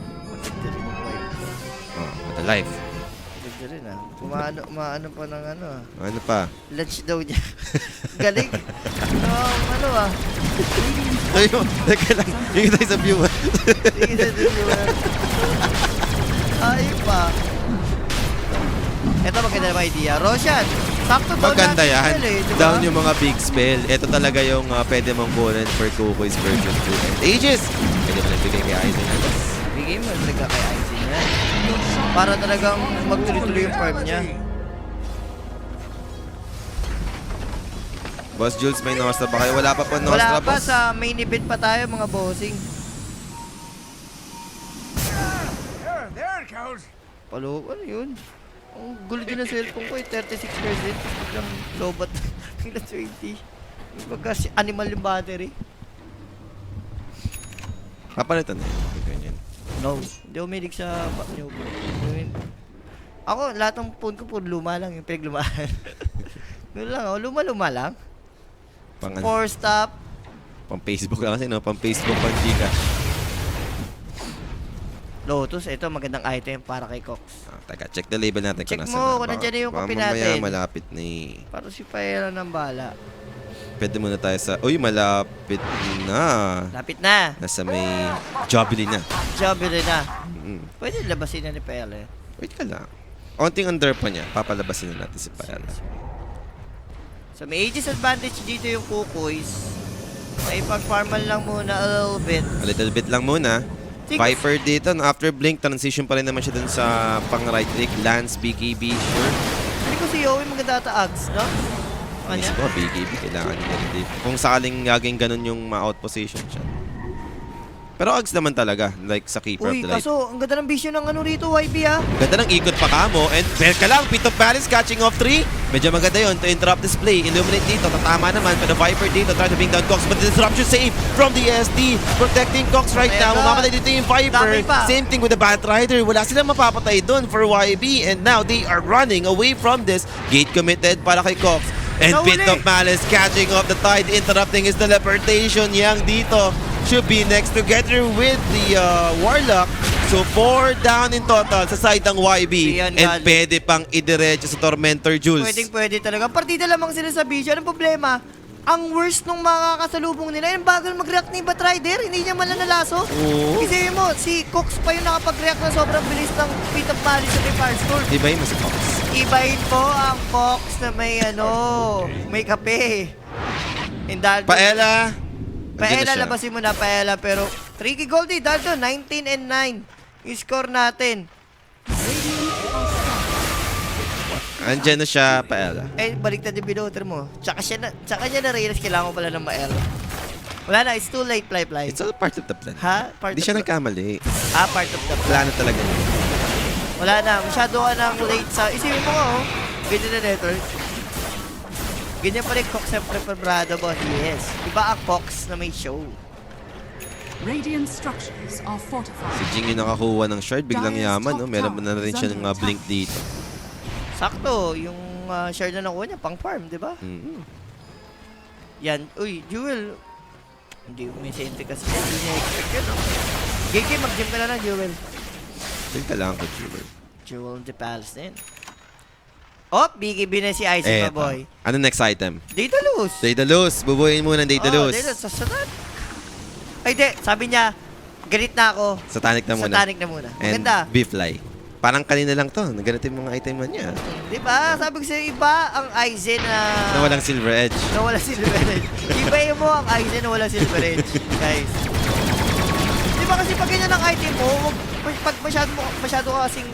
Oh, the life. Ganda rin ah. Umaano pa ng ano ah. Ano pa? Lunch daw niya. Galing. Ano ah. Ayun, teka lang. Yung tayo sa view. Sige sa dulo. Ay pa. Ito maganda naman idea. Roshan. Sakto down Maganda natin yan. spell eh, diba? Down yung mga big spell. Ito talaga yung pwede mong kunin for Kukoy's version 2. And Aegis! Pwede mo lang bigay kay Aizen. Bigay mo talaga kay Aizen yan. Para talagang magtuloy-tuloy yung farm niya. Boss Jules, may Nostra ba kayo? Wala pa po Nostra, Wala pa, boss. sa main event pa tayo mga bossing. There it goes. Palo, ano yun? Ang gulo din ng cellphone ko eh, 36%. Biglang lobat. Biglang 20. Pagka animal yung battery. Papalitan na yun. Ganyan. No. Hindi ako mahilig sa new phone. Ako, lahat ng phone ko puro luma lang. Yung pinaglumaan. Doon lang ako. Luma-luma lang. Pang, 4 stop. pang Facebook lang kasi, no? Pang Facebook, pang Gcash. Lotus, ito magandang item para kay Cox. Teka, check the label natin. Check kung mo nasaan na. kung nandiyan na yung Baka copy mamaya natin. malapit na eh. Para si Paera ng bala. Pwede muna tayo sa... Uy, malapit na. Lapit na. Nasa may Jubilee na. Jobber na. Mm. Pwede labasin na ni Pele. Wait ka lang. Onting under pa niya. Papalabasin na natin si Paella. So may aegis advantage dito yung Kukoys. Ay pag-farmal lang muna a little bit. A little bit lang muna. Sige. Viper dito. No, after Blink, transition pa rin naman siya dun sa pang right click. Lance, BKB, sure. Hindi ko si Yowie maganda ata ags, no? Kanya? Mismo, BKB. Kailangan niya rin dito. Kung sakaling gagawin ganun yung ma-outposition siya. Pero Ags naman talaga, like sa Keeper of Uy, the Light. kaso ang ganda ng vision ng ano rito, YB ah. Ganda ng ikot pa kamo. And fair ka lang, Pit of Palace catching off 3. Medyo maganda yun to interrupt this play. Illuminate dito, tatama naman. Pero Viper dito, try to bring down Cox. But the disruption save from the SD. Protecting Cox right now. Ayan na. Mamamatay dito yung Viper. Dami pa. Same thing with the Batrider. Wala silang mapapatay dun for YB. And now they are running away from this. Gate committed para kay Cox. And Nahuli. Pit of Malice catching off the tide. Interrupting his teleportation. Yang dito should be next together with the Warlock. So 4 down in total sa side ng YB. Ayan, And galing. pwede pang idiretso sa Tormentor Jules. Pwede talaga. Partida lamang sila sa vision. Ang problema, ang worst nung mga kasalubong nila, yung bagal mag-react ni Batrider, hindi niya man lang nalaso. Oo. Kasi mo, si Cox pa yung nakapag-react na sobrang bilis ng Pit of Malice sa may Firestorm. Di ba yung mas Cox? Ibahin po ang Cox na may may kape. And dahil Paella. Paella, labasin mo na Paella. Pero tricky Goldie, dahil doon, 19 and 9. Yung score natin. Andyan na siya, Paella. Eh, baliktad yung binoter mo. Tsaka niya na-realize kailangan ko pala ng ma-L. Wala na, it's too late, Fly. It's all part of the plan. Ha? Part Hindi of siya the- nagkamali. part of the plan. Wala na talaga. Wala na, masyado ka nang late sa... Isipin mo nga, oh. Ganyan na network. Ganyan pa rin Cox sa preparado, boss. Yes. Iba ang Cox na may show. Radiant structures are fortified. Si Jing yung nakakuha ng shard, biglang yaman. No? Meron na rin siya ng blink dito. Sakto, yung share na nakuha niya, pang farm, di ba? Mm. Yan. Uy, Jewel. Hindi umisente kasi yan. Hindi niya expect yun, no? Gigi, mag-gym ka na lang, Jewel. Tingin ka lang ko, Jewel. Jewel in the palace din. Oh, BKB na si Isaac, Eto. boy. Ano next item? Daedalus. Daedalus. Bubuhin muna ng Daedalus. Daedalus. Sasadat. Ay, di. Sabi niya, galit na ako. Satanic na muna. Satanic na muna. And Maganda. Beefly. Parang kanina lang to. Naganito yung mga item niya. Di ba? Sabi ko sa'yo, iba ang Aizen na... Na walang silver edge. Na wala silver edge. Iba mo ang Aizen na wala silver edge, guys. Di ba kasi pag ganyan ang item mo, pag masyado ka kasing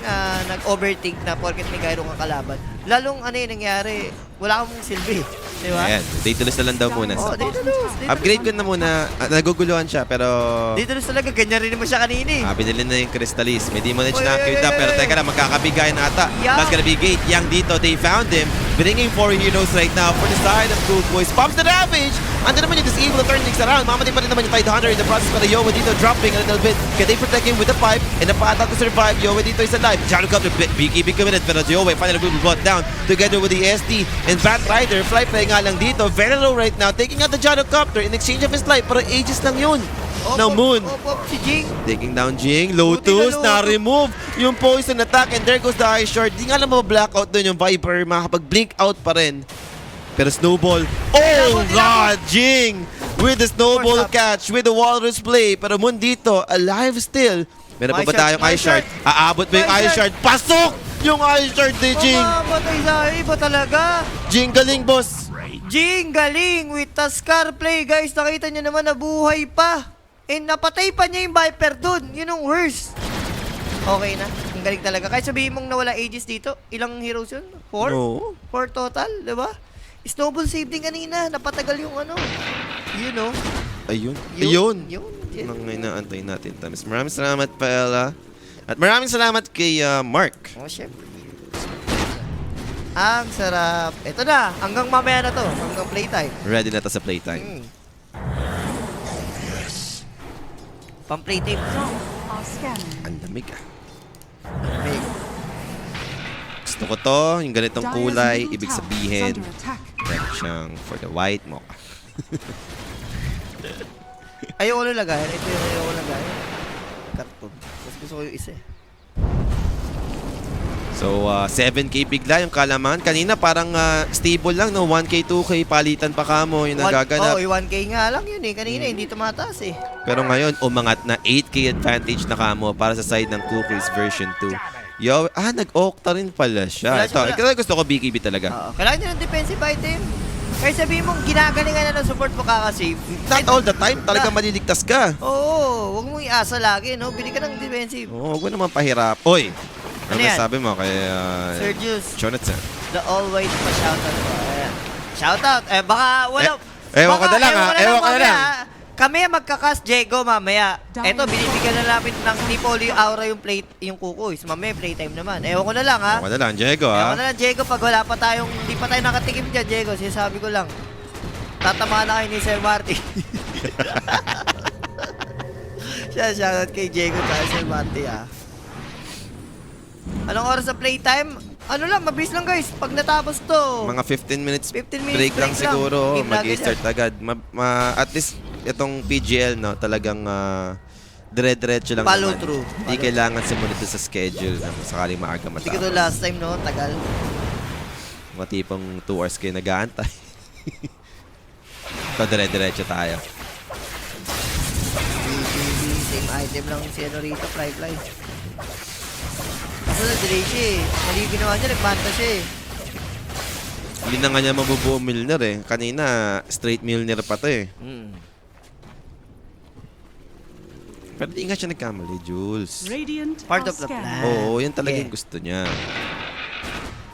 nag-overthink na porket may gyro kang kalaban, lalong ano yung nangyari, wala kang silbi. Di ba? Ayan. Daedalus na lang daw muna. Oh, Daedalus. Upgrade ko na muna. Naguguluhan siya pero... Daedalus talaga, ganyan rin naman siya kanina eh. Binili na yung Crystallis. May Demon Edge Oy, na oy, activate na. oy, Pero oy. teka lang, magkakabigay na ata. Yeah. That's gonna be Gate. Yang dito, they found him. Bringing 4 heroes right now for the side of Cool Boys. Pops the Ravage! Ando naman yung Disable the turn next around. Mamatay pa rin naman yung Tide Hunter in the process. Pero Yowa dito dropping a little bit. Can they protect him with the pipe? And napata to survive. Yowa dito is alive. Shadow Copter, BKB committed. Pero Yowa finally will be brought down together with the SD. And Batrider, Fly nga lang dito. Very low right now. Taking out the Shadow Copter in exchange of his life. Pero ages lang yun. Now Moon. Si Jing. Taking down Jing, Lotus, Buti na na-remove yung poison attack and there goes the Ice Shard. Di nga lang mablackout doon yung Viper, makakapag-blink out pa rin. Pero Snowball, oh God, Jing! With the Snowball Force up. catch, with the Walrus play. Pero Moon dito, alive still. Meron pa ba Ice Shard, tayong Ice Ice Shard? Shard. Aabot ba yung Ice Ice Shard? Pasok! Yung Ice Shard ni Jing! Mamamatay sa iba talaga. Jing, galing boss! Jing, galing with the Scar play. Guys, nakita niyo naman nabuhay pa. And napatay pa niya yung Viper dun. Yun ang worst. Okay na. Ang galing talaga. Kahit sabihin mong nawala Aegis dito, ilang heroes yun? 4? No. 4 total, di ba? Snowball save din kanina. Napatagal yung ano. You know. Ayun. Yun. Ayun. Yun. Nang inaantay natin, Tamis. Maraming salamat, Paella. At maraming salamat kay Mark. Oh, syempre. Ang sarap. Ito na. Hanggang mamaya na to. Hanggang playtime. Ready na to sa playtime. Pang-playtime. Drone are scanning. Ang lamig ah. Big. Gusto ko to, yung ganitong Dire's kulay, middle ibig tower is sabihin, under attack. meron siyang for the white mo. Ayoko na lagayan. Ito yung ayoko lagayan. Cartoon. Mas gusto ko yung isa eh. So, 7K bigla yung kalaman. Kanina parang stable lang, no? 1K, 2K, palitan pa kamo yung nagaganap. Oo, 1K nga lang yun eh. Kanina hindi tumataas eh. Pero ngayon, umangat na 8K advantage na kamo para sa side ng Cookies version 2. Yo, nag-octa rin pala siya. Wala Ito, gusto ko BKB talaga. Oo. Kailangan nyo ng defensive item. Kaya sabihin mong ginagalingan na ng support mo kakasave. Not all the time, talaga maliligtas ka. Oo, huwag mong iasa lagi, no? Bili ka ng defensive. Oo, huwag mo naman pahirap. Oy, Ano ano yan? sabi mo kay Sergius, Jonathan? the all-white pa shoutout ko. Ayan. Shoutout. Baka wala. Ewan ko na lang, ha? Ewan ko na lang. mamaya. Kami ang magkakas Diego mamaya. Dahil- Eto, binibigyan na namin ng ni Poli Aura yung kukuis. Mamaya playtime naman. Ewan ko na lang, ha? Ewan ko na lang, Diego, Ewan ko ha? na lang, Diego, pag wala pa tayong, hindi pa tayo nakatikim dyan, Diego. Sinasabi ko lang. Tatamaan na kayo ni Sir Marty. Shoutout kay Diego at Sir Marty, ha? Anong oras sa playtime? Ano lang, mabilis lang guys. Pag natapos to. Mga 15 minutes, 15 minutes break lang break lang. siguro. Game na Mag-start agad. At least, itong PGL, no, talagang dire-diretso lang Follow naman. through. Hindi Follow kailangan sumunod sa schedule na sakaling maaga Hindi ko to matapos. last time, no? Tagal. Mga tipong 2 hours kayo nag-aantay. Ito, dire-diretso tayo. Same item lang si ano rito, Fly. Kaso nag-delay siya eh. Mali yung ginawa niya, nagbanta siya eh. Hindi na nga niya mabubuo Milner eh. Kanina, straight Milner pa to eh. Pero di nga siya nagkamali, Jules. Radiant Part are of the scanning. plan. Oo, yan talaga Yeah. yung gusto niya.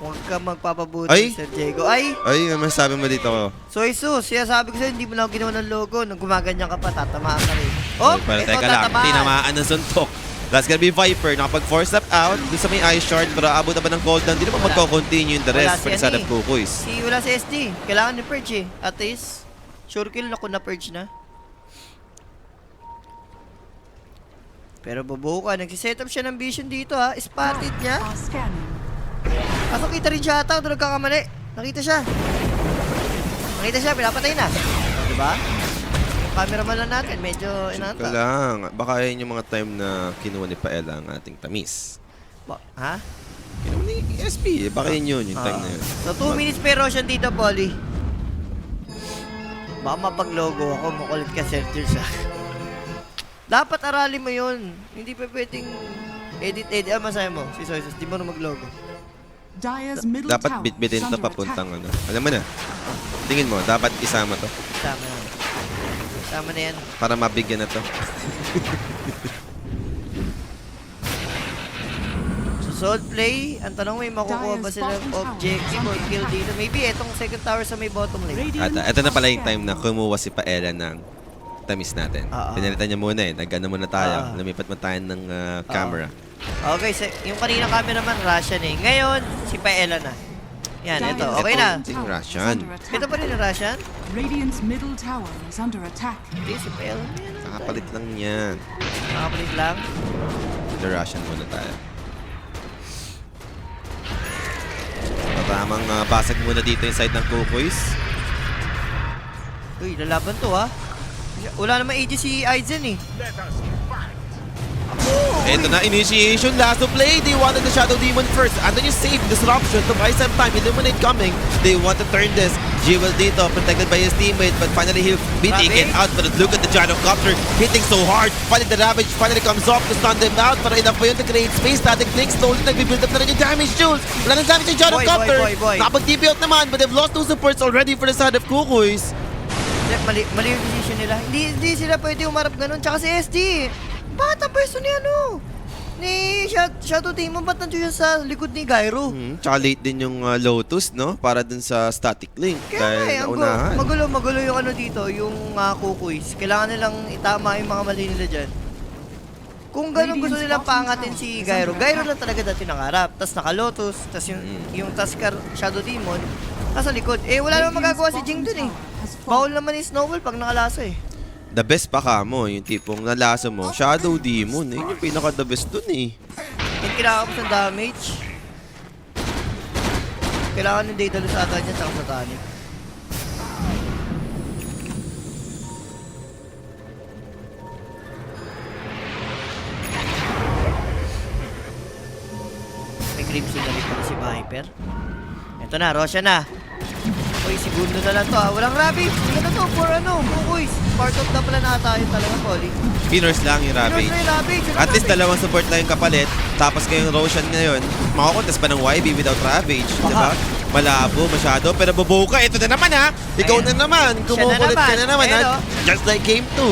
Huwag ka magpapabuti, Ay! Sir Diego. Ay! Ay, ano masasabi mo dito? So, Jesus, sabi ko sa'yo, hindi mo na ako ginawa ng logo. Nung gumaganyan ka pa, tatamaan ka rin. Oh, Pero ito teka lang, tatamaan. tinamaan ng suntok. That's gonna be Viper. Nakapag-force up out. Doon sa may Ice Shard. Pero abot na ba ng cooldown? Di naman Wala. magko-continue yung the Wala rest si for the ano side eh. of Kukuis. Wala si SD. Kailangan ni Purge eh. At least, sure kill na kung na-purge na. Pero bubuo ka. Nagsiset up siya ng vision dito ha. Spotted niya. Are scanning. Kaso kita rin siya ata. Doon nagkakamali. Nakita siya. Pinapatay na. O, diba? Yung cameraman lang natin. Medyo Ka inata. lang. Baka yun yung mga time na kinuha ni Paella ang ating tamis. Ha? Kinuha ni SP. Baka yun yung time na yun. So, 2 minutes per Roshan dito, Polly. Baka mapag-logo ako. Makulit ka, Sergio, sa dapat aralin mo yun. Hindi pa pwedeng edit. Masaya mo, si Soysos. Di mo na mag-logo. Dire's middle Dapat tower bitbitin is to under papuntang attack. ano. Alam mo na. Tingin mo, dapat isama to. Tama na. Tama na yan. Para mabigyan na to. So, Soul Play, ang tanong may makukuha ba sila ng objective or kill dito? Maybe etong second tower sa may bottom lane. Radiant At ito na pala are yung time na scanning. kumuha si Paella ng tamis natin. Oo. Pinalitan niya muna eh. Nag-ano muna tayo. Oo. Lumipat mo tayo ng camera. Okay, yung kanina cameraman, Russian eh. Ngayon, si Paella na. Yan, ito. Dire's Okay na. middle Ting tower is Russian. under attack. Ito pa rin yung Russian? Radiant's middle tower is under attack. Hindi, si Paella na yan. Nakapalit lang yan. Nakapalit lang. The Russian muna tayo. Tamang basag muna dito yung side ng Kukuis. Uy, lalaban to ha. Wala naman AG si Aizen eh. Let us fight. Ito na, initiation, last to play. They wanted the Shadow Demon first. And then you save disruption to buy some time. Illuminate coming. They want to turn this. Jewel dito, protected by his teammate. But finally he'll be taken Ravage. out. But look at the Gyrocopter hitting so hard. Finally the Ravage finally comes off to stun them out. Para enough pa yun to create space. Static Link slowly nagbibuild up na rin yung damage, Jules. Wala nang damage yung Gyrocopter. boy. Nakapag-TP out naman. But they've lost 2 supports already for the side of Kukuis. Mali yung decision nila. Hindi sila pwede umarap ganun. Tsaka si SD. Bakit ang pwesto ni ano? Ni Shadow Demon, ba't nandiyo siya sa likod ni Gyro? Tsaka late din yung Lotus, no? Para dun sa Static Link. Kaya Dahil nga, naunahan. magulo yung ano dito, yung Kukuis. Kailangan nilang itama yung mga mali nila dyan. Kung ganun gusto nilang pangatin si Gyro, Gyro lang talaga dati nangarap. Tapos naka-Lotus, tapos yung Tuskar Shadow Demon, nasa likod. Eh, wala naman magagawa si Jing dun eh. Bawal naman yung Snowball pag nakalasa eh. The best pa ka mo, yung tipong nalasa mo, Shadow Demon. Yun yung pinaka-the best dun eh. Yung kailangan mo sa damage. Kailangan ng Daedalus ata dyan sa Satanic. May Crimson na rin pala si Viper. Ito na, Roshan na. Uy, segundo na lang to ha. Walang Ravage. Hindi na to for Kukoys. Part of the plan na tayo talaga, Polly. Pinners lang yung Ravage. Pinners na yung Ravage. At least dalawang support lang yung kapalit. Tapos kayong Roshan ngayon, makakontes pa ng YB without Ravage. Diba? Malabo, masyado. Pero Boboka, ito na naman ha. Ikaw Ayan. na naman. Kumukulit ka na naman Ayan, ha. Just like game 2.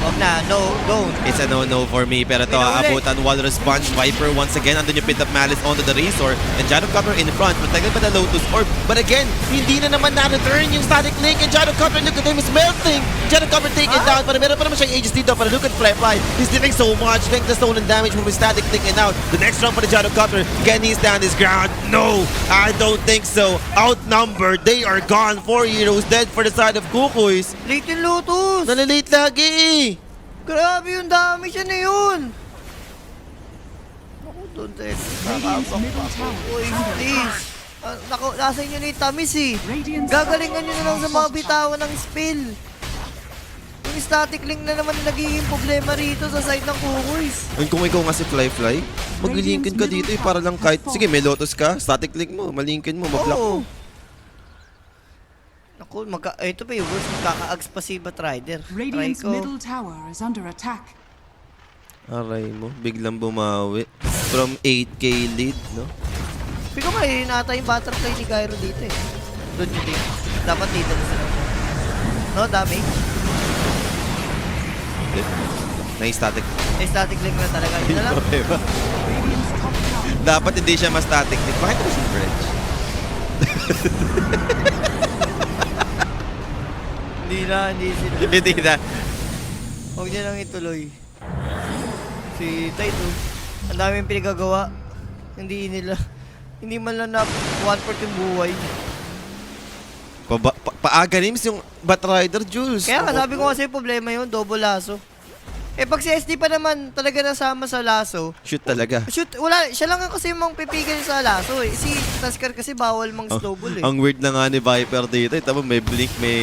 Huwag na, no, don't. It's a no-no for me. Pero to, Pinahuli. abutan Walrus Punch. Viper once again. Andun yung Pit of Malice onto the Razor. And Shadow Copper in front. Protected by the Lotus Orb. But again, hindi na naman na-return yung Static Link. And Shadow Copper, look at him, is melting. Shadow Copper taken down. Pero meron pa naman siyang Aegis dito. Pero look at Fly. He's doing so much. Think the stolen damage from his Static Link. And out. The next round for the Shadow Copper. Can he stand his ground? No, I don't think so. Outnumbered. They are gone. 4 heroes dead for the side of Kukoys. Late yung Lotus. Nalilate lagi eh. Grabe yung dami siya na yun. Naku, doon tayo. Radiant's middle tower Uy, is under please. attack. Naku, nasa inyo na yung tamis eh. Radiant's Gagalingan nyo na lang sa mga top tower. bitawan ng spill. Yung static link na naman nagiging problema rito sa side ng Kukoys. And kung ikaw nga si Fly, mag-linkin ka dito eh, para lang kahit, sige, may Lotus ka, static link mo, malinkin mo, mag-block mo. Oo. Naku, ito pa yung worst, magkaka-ags pa si Batrider. Radiant's Try ko. middle tower is under attack. Aray mo, biglang bumawi. From 8k lead, no? Pico ba, nata yung butterfly ni Gyro dito eh. Doon yun din. Dapat dito na sila. No, damage. Na-static. Eh, static link na talaga. Yun na lang. Radiant's top tower. Dapat hindi siya ma-static link. Bakit mo si French? Hindi sila. Hindi na. Huwag niya lang ituloy. Si Taito, ang daming pinagagawa. Hindi man lang na 1/4 yung buhay. Paaganims yung Batrider, Jules. Kaya nga, sabi ko kasi problema yun, double lasso. Eh pag si SD pa naman talaga nasama sa lasso, Shoot talaga. shoot, wala, siya lang kasi mang pipigil sa lasso eh. Si Tasker kasi bawal mang snowball eh. Ang weird na nga ni Viper dito. Ito may blink, may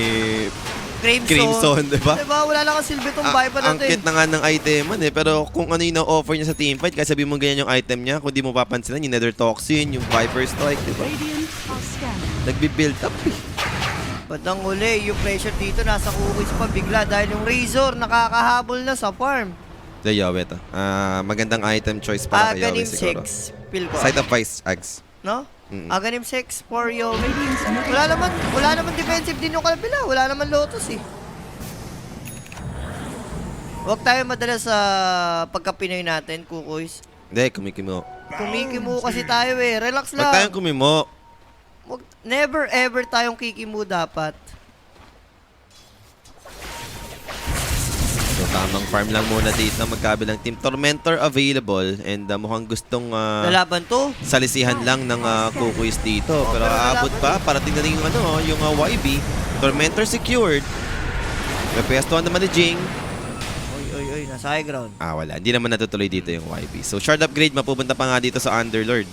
Crimson, diba? Diba? Wala lang ang silbi tong Viper Ang natin. cute na nga ng iteman eh. Pero kung ano yung na-offer niya sa teamfight, kahit sabihin mo ganyan yung item niya, kung di mo papansinan, yung Nether Toxin, yung Viper Strike, diba? Radiant are scanning. Nagbi-build up eh. Ba't ang uli, yung pressure dito nasa Kukoys pa bigla dahil yung Razor nakakahabol na sa farm. The Yowie to. Magandang item choice para kay Yowie Aganim siguro. 6, feel ko. Side of Vice Ags. No? Aganim 6 for your... Radiant's middle Wala naman defensive din yung kalapila. Wala naman Lotus eh. Huwag tayo madala sa pagka-Pinoy natin, Kukoys. Hindi, kumikimo. Kumikimo kasi tayo eh. Relax Huwag tayong lang. kumimo. Never ever tayong kikimu dapat. So, tamang farm lang muna dito. Magkabilang team. Tormentor available. And mukhang gustong Lalaban to. salisihan lang ng Kukoys dito. Pero pero aabot lalaban pa. Parating na rin yung YB. Tormentor secured. May pestuhan naman ni Jing. Oy, nasa high ground. Wala. Hindi naman natutuloy dito yung YB. So, shard upgrade. Mapupunta pa nga dito sa Underlord.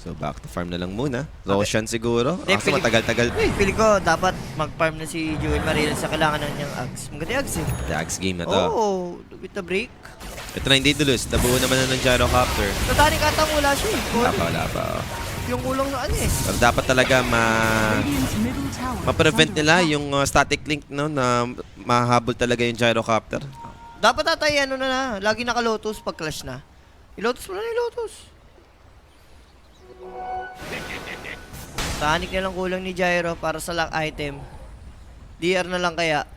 So, back to farm na lang muna. Roshan siguro. Hindi, Kasi matagal-tagal pa eh. Pili ko, dapat mag-farm na si Jewel Marina sa kailangan na niyang Ags. Maganda Ags eh. The Axe game na to. Oh, with the break. Ito na hindi dulus. Nabuo naman na ng Gyrocopter. Tatani katang wala siya eh. Wala pa. Yung kulang na ano eh. Pero dapat talaga Radiant's middle tower is ma-prevent under nila attack. yung static link no, na mahabol talaga yung Gyrocopter. Dapat tatay ano na, lagi naka-Lotus pag clash na. I-Lotus mo na i-Lotus. Tanik na lang kulang ni Gyro para sa lock item. DR na lang kaya.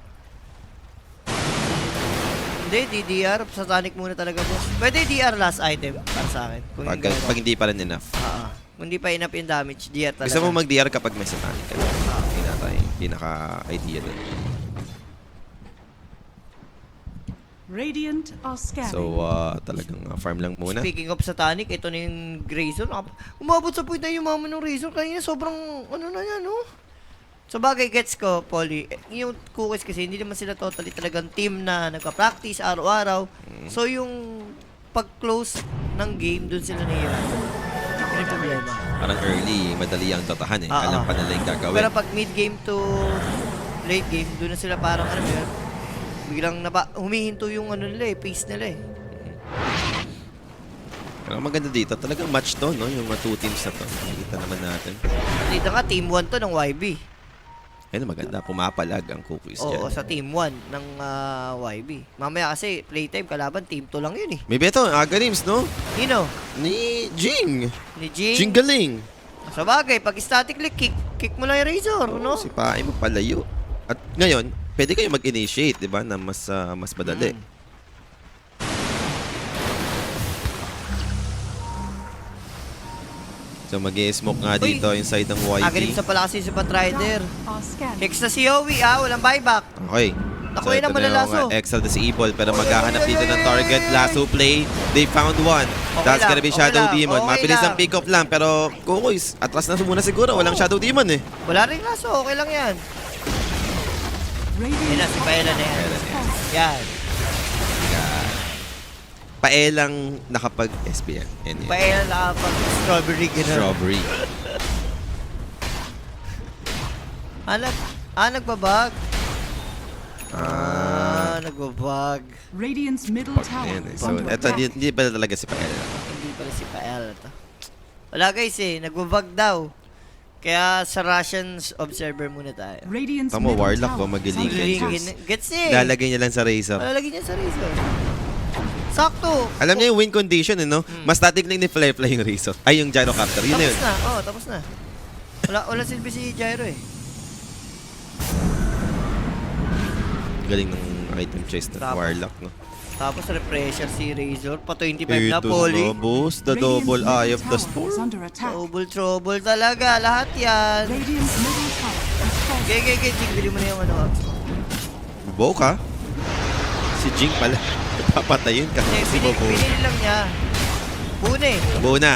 Hindi, DDR. Sa Tanic muna talaga boss. Pwede DR last item para sa akin. Kung yung Gyro. Pag hindi pa rin enough. Kung hindi pa enough yung damage, DR talaga. Gusto mo mag-DR kapag may satanic ka. Pinaka-idea dun. Radiant are scanning. So, talagang farm lang muna. Speaking of Satanic, ito na yung Grayson. Umabot sa point na yung mama ng Razor. Kanina sobrang, ano na yan, no? So bagay, gets ko, Polly. Yung Cookies kasi, hindi naman sila totally talagang team na nagpa-practice araw-araw. So yung pag-close ng game, dun sila nahihirapan. Yun yung problema. Parang early, madali ang totahan eh. Alam pa nila yung gagawin. Pero pag mid-game to late game, dun na sila parang, ano yun, Biglang humihinto yung ano nila pace nila Pero maganda dito, talagang match to, no? Yung mga 2 teams na to. Nakikita naman natin. Dito nga, team 1 to ng YB. Ayun, maganda. Pumapalag ang cookies Oo, dyan. sa team 1 ng YB. Mamaya kasi, playtime, kalaban, team 2 lang yun May beto, Agarims, no? Nino? Ni Jing. Ni Jing? Jing galing. Sa bagay, pag statically, kick mo lang yung Razor, no? Si Pae mo palayo. At ngayon, pwede kayo mag-initiate, di ba? Na mas madali. So mag-i-smoke nga Uy! dito inside ng YB. Agalim sa pala kasi si Patrider. Are scanning. Hex na si Yowie, walang buyback. Okay. Naku, yun ang ito na malalaso. yung Exile Disable pero maghahanap dito ng target. Lasso play. They found one. That's lang, gonna be okay Shadow lang, Demon. okay Mabilis lang. ang pick up lang pero Kukoys, atras na muna siguro. Walang Shadow Demon eh. Wala rin laso, okay lang yan. Yan na, si Paela na yan. Yan. Paelang nakapag-SPN. Yan yan. Paela na pag strawberry gano'n. Strawberry. Nagbabag. Nagbabag. Radiant's middle tower Yan eh. is So, under eto, attack. hindi pala talaga si Paela. Hindi pala si Paela to. Wala guys nagbabag daw. Kaya sa Russians observer muna tayo. Radiant's Tamo, middle Warlock tower ba is magiling under yan, attack. Gets Lalagay niya lang sa Razor. Malalagay niya sa Razor. Sakto. Alam niya yung win condition, eh, no? Mas static lang ni Flare yung Razor. Ay, yung Gyrocopter. Yun na yun. Tapos na. Tapos na. Wala silbi si Gyro Galing ng item chest ng Tapos. Warlock, no? Tapos refresher si Razor. Pa 25 na Ito poly. na, boss. The Radiant's double middle eye of the tower is storm. under attack. Trouble talaga. Lahat yan. Radiant's middle tower is falling. Jing, bili mo na yung Axe mo. Bobo ka? Si Jing pala. Papatayin ka. Si Bobo. Pinili lang niya. Bune. Buna.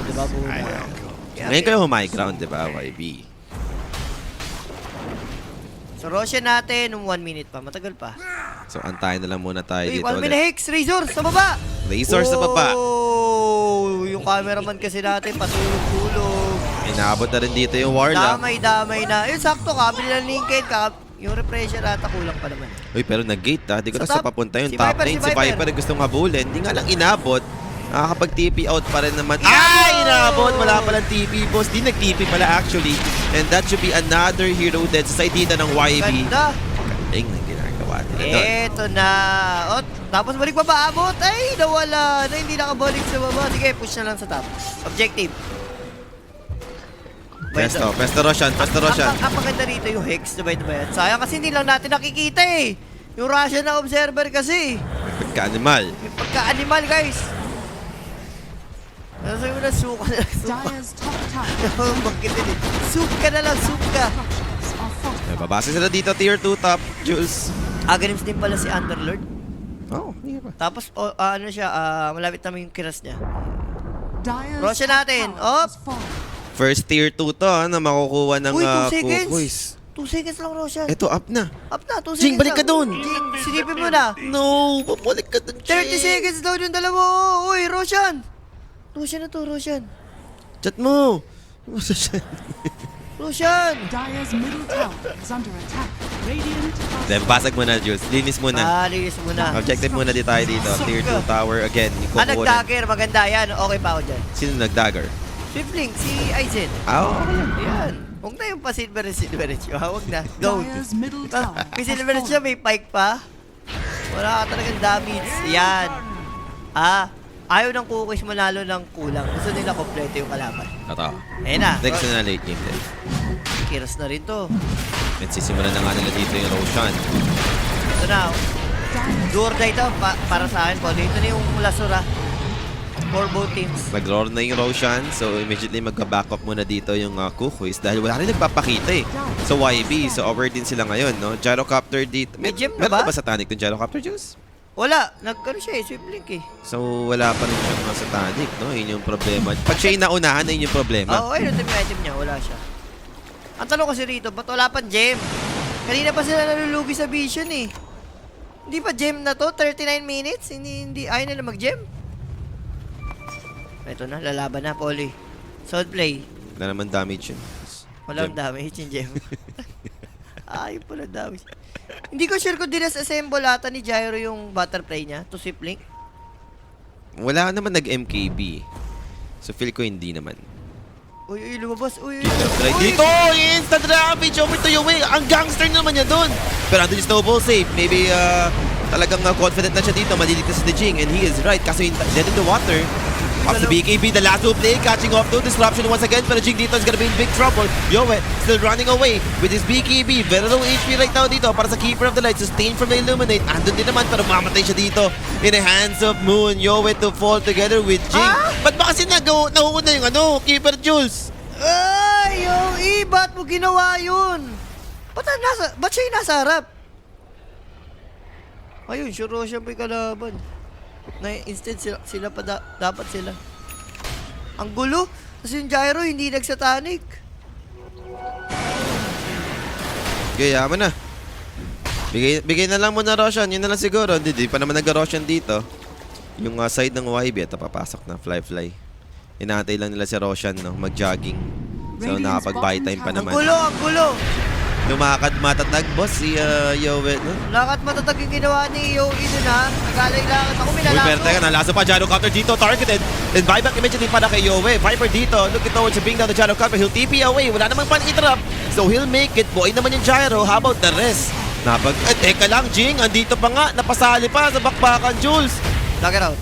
Diba Bune? Ngayon kayo high ground, di ba, YB? So, Roshan natin, 1 minute pa. Matagal pa. So, antayin na lang muna tayo Uy, dito 1 ulit. minute Hex! Razor! Sa baba! Razor sa baba. Oh! Yung cameraman kasi natin, patulog-tulog. Inaabot na rin dito yung Warlock. Damay na. Yun, sakto ka. Bili ng Lincoln. Yung refresher ata kulang pa naman. Uy, pero nag-gate ha. Di ko Sa na sa top. papunta yun. Si Top Viper, lane. si Si Viper. Viper gustong habulin. Di nga lang inabot. Nakakapag-TP out pa rin naman. Ay! Inabot! Wala palang TP, boss. Di nag-TP pala actually. And that should be another hero dead sa side dito ng YB. Ganda. Galing na ginagawa nila doon. Eto na. Tapos balik pa ba abot? Ay, nawala. Hindi nakabalik sa baba. Sige, push na lang sa top. Objective. Pesto Roshan. Ang maganda rito yung Hex, diba yan? Sayang kasi hindi lang natin nakikita Yung Russian na observer kasi. Pagka-animal. Yung pagka-animal, guys. Sabi mo na, suka na lang. Dyer's top tower Bakit din Suka na lang, suka. structures are fortified. Babasa sila dito. Tier 2 top. Jules. Agonims din pala si Underlord. Oh, hindi pa. Tapos, ano siya, malapit naman yung kiras niya. Dyer's Roshan top natin. tower Op! is falling. First tier 2 to na makukuha ng Uy, 2 seconds. Kukoys. 2 seconds lang, Roshan. Ito, up na. Up na, 2 seconds Jing, balik ka lang. dun. Jing, silipin mo na. No, babalik ka dun, 30 seconds daw yung dalawa. Uy, Roshan. Roshan na to, Roshan. Chat mo. Roshan. Dyer's middle tower is under attack. Radiant are Basag mo na, Jules. Linis mo na. Linis mo na. Objective muna di tayo dito. Tier 2 tower again. Kukuha na. Nag-dagger, maganda yan. Okay pa ako dyan. Sino nag-dagger? Swiftling, si Aizen. Okay lang. Yan. Huwag na yung pa-silver edge. Huwag na. Don't. Dyer's middle tower May has silver edge siya, fallen. may pike pa. Wala ka talagang damage. Yan. Ayaw ng Kukoys manalo ng kulang. Gusto nila kompleto yung kalaban. Ito. Ayan na. Next na late game din. Kiras na rin to. At sisimulan na nga nila dito yung Roshan. Ito na. Dyer's Durda ito para sa akin po. Dito na yung Lasura. For both teams. Nag-roar na yung Roshan. So immediately magka-back up muna dito yung Kukoys dahil wala rin nagpapakita sa YB. So over din sila ngayon, no? Gyrocopter dito. May gem na meron ba? ba sa Tanic yung Gyrocopter, Juice? Wala. Nagkano siya Swiftling So wala pa rin siyang sa Tanic, no? Yun yung problema. Pag siya yung naunahan, yun yung problema. Oo, ayun yung item niya. Wala siya. Ang tanong kasi rito, ba't wala pang gem? Kanina pa sila nalulugi sa Vision Hindi pa gem na to? 39 minutes? Hindi ayaw nila mag-gem? Ito na, lalaban na, Polly. Sword play. Wala naman damage yun. Walang Gem. damage yung gem. Ay, pala dami. Hindi ko sure kung dinas-assemble ata ni Gyro yung butterfly niya to sweep link. Wala naman nag-MKB. So feel ko hindi naman. Uy, lumabas. Uy. Right dito, instant ravage over to Yue. Ang gangster naman niya doon. Pero andun yung snowball save. Maybe talagang confident na siya dito. Maliligtas si Jing and he is right. Kasi dead in the water. Off the BKB, the last play, catching off to disruption once again. Pero Jing dito is gonna be in big trouble. Yue still running away with his BKB. Very low HP right now dito para sa Keeper of the Light. Sustained from the Illuminate. Andun din naman pero mamatay siya dito. In the hands of Moon. Yue to fall together with Jing. Ba't ba kasi nahuuna yung Keeper Jules? Ay, ba't mo ginawa yun? Ba't siya yung nasa harap? Ayun, sure siya may kalaban. Na instead sila pa dapat sila. Ang gulo. Kasi yung Gyro hindi nagsatanik. Yaman na. Bigay na lang muna Roshan. Yun na lang siguro. Hindi pa naman nag-Roshan dito. Yung side ng YB, ito papasok na. Fly. Inaantay lang nila si Roshan, no? Mag-jogging. So, nakapag-buy time pa naman. Ang gulo. Lumakad matatag, boss, si Yowet, no? Lakat matatag yung ginawa ni Yowie dun, ha? Naglalay-lakat ako, Uy, minalaso. pero teka, nalaso pa. Gyro Counter dito, targeted. And buyback immediately para kay Yowie. Viper dito, looking towards to bring down the Gyro Counter. He'll TP away. Wala namang pan-interrupt. So, he'll make it. Buhay naman yung Gyro. How about the rest? Teka lang, Jing. Andito pa nga. Napasali pa sa bakbakan, Jules. Dagger out.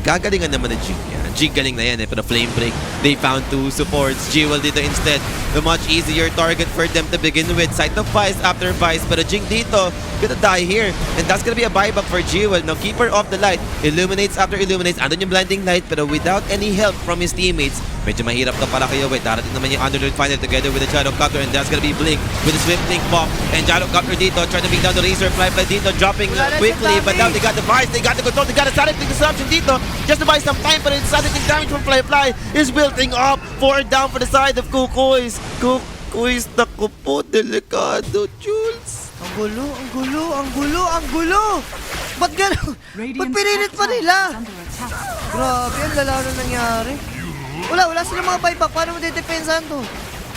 Gagalingan naman ng Jing yan. Jing galing na yan pero flame break. They found two supports. Jewel dito instead. The much easier target for them to begin with. Sight of Vice after Vice. Pero Jing dito, gonna die here. And that's gonna be a buyback for Jewel. Now Keeper of the Light. Illuminates after illuminates. Andun yung blinding light pero without any help from his teammates. Medyo mahirap to para kay Yowie. Darating naman yung Underlord final together with the Gyro Copter. And that's gonna be Blink with the Swift Link pop. And Gyro Copter dito trying to bring down the Razor. Fly dito dropping quickly. But now they got the Vice. They got the control. They got a static disruption dito. Just to buy some time. But it's static damage from Fly is building up. 4 down for the side of Kukois. Kukois, naku po. Delikado, Jules. Ang gulo. Ba't gano'n? Ba't pinilit pa nila? Grabe, ang lala na nangyari. Wala silang mga buyback. Paano mo dedepensahan to?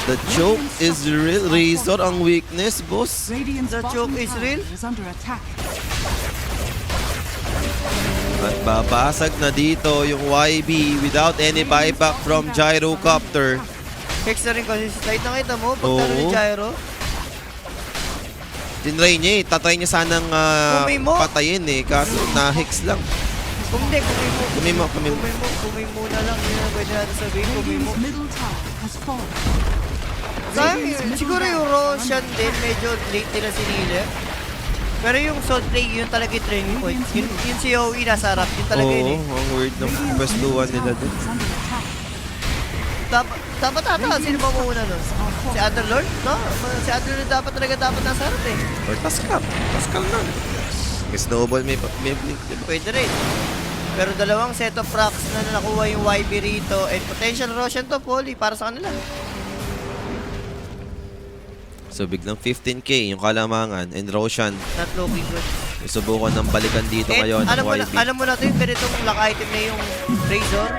The choke is real. Razor ang weakness, boss. Radiant's The bottom choke is tower real? is under attack. At babasag na dito yung YB without any buyback from Gyro Copter. Hex na rin kasi slide. Nakita mo? Pag Oo. talo ni Gyro. Tinry niya eh. Tatry niya sanang Kumay mo. patayin eh. Kaso na-hex lang. Kumay mo na lang. Yun ang pwede natin sabihin. Kumay mo. Radiant's middle tower has fallen. Siguro yung Roshan din, medyo late nila sinili. Pero yung Soul Play, yun talaga yung training point. Yun si Yowie nasa harap. Yun talaga yun eh. Oo, ang weird ng pwestuhan nila dun. Is under attack. Dapat ata, sino ba muna nun? Si Underlord? No? Si Underlord dapat nasa harap eh. Or Taskal. Taskal na. May snowball, may blink, diba? Pwede rin. Pero dalawang set of rocks na nakuha yung YB rito and potential Roshan to, Poly, para sa kanila. So biglang 15k yung kalamangan and Roshan Not looking good. subukan ng balikan dito ngayon ng YB. Alam mo na ito yung ganitong lock item na yung Razor.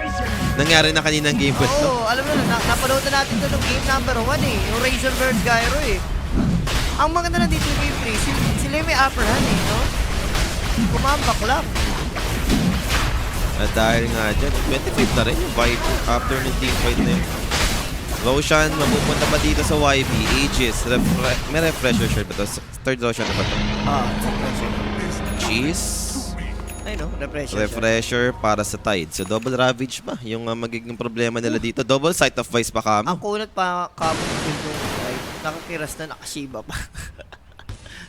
Nangyari na kaninang game po ito. Oo, alam mo na, napanood na natin ito ng game number 1 eh. Yung Razor vs. Gyro eh. Ang maganda na dito yung game 3, sila yung may upper hand eh, no? Kumambak lang. At dahil nga dyan, 25 na rin yung Viper after ng teamfight na yun. Roshan, mapupunta pa dito sa YB. Aegis, may refresher shirt ba ito? Third Roshan na ba ito? Cheese. Ay no, refresher. Refresher para sa Tide. So double Ravage ba? Yung magiging problema nila dito. Double Sight of Vice pa kamo. Ang kunat pa kamo yung nakakiras na nakashiba pa.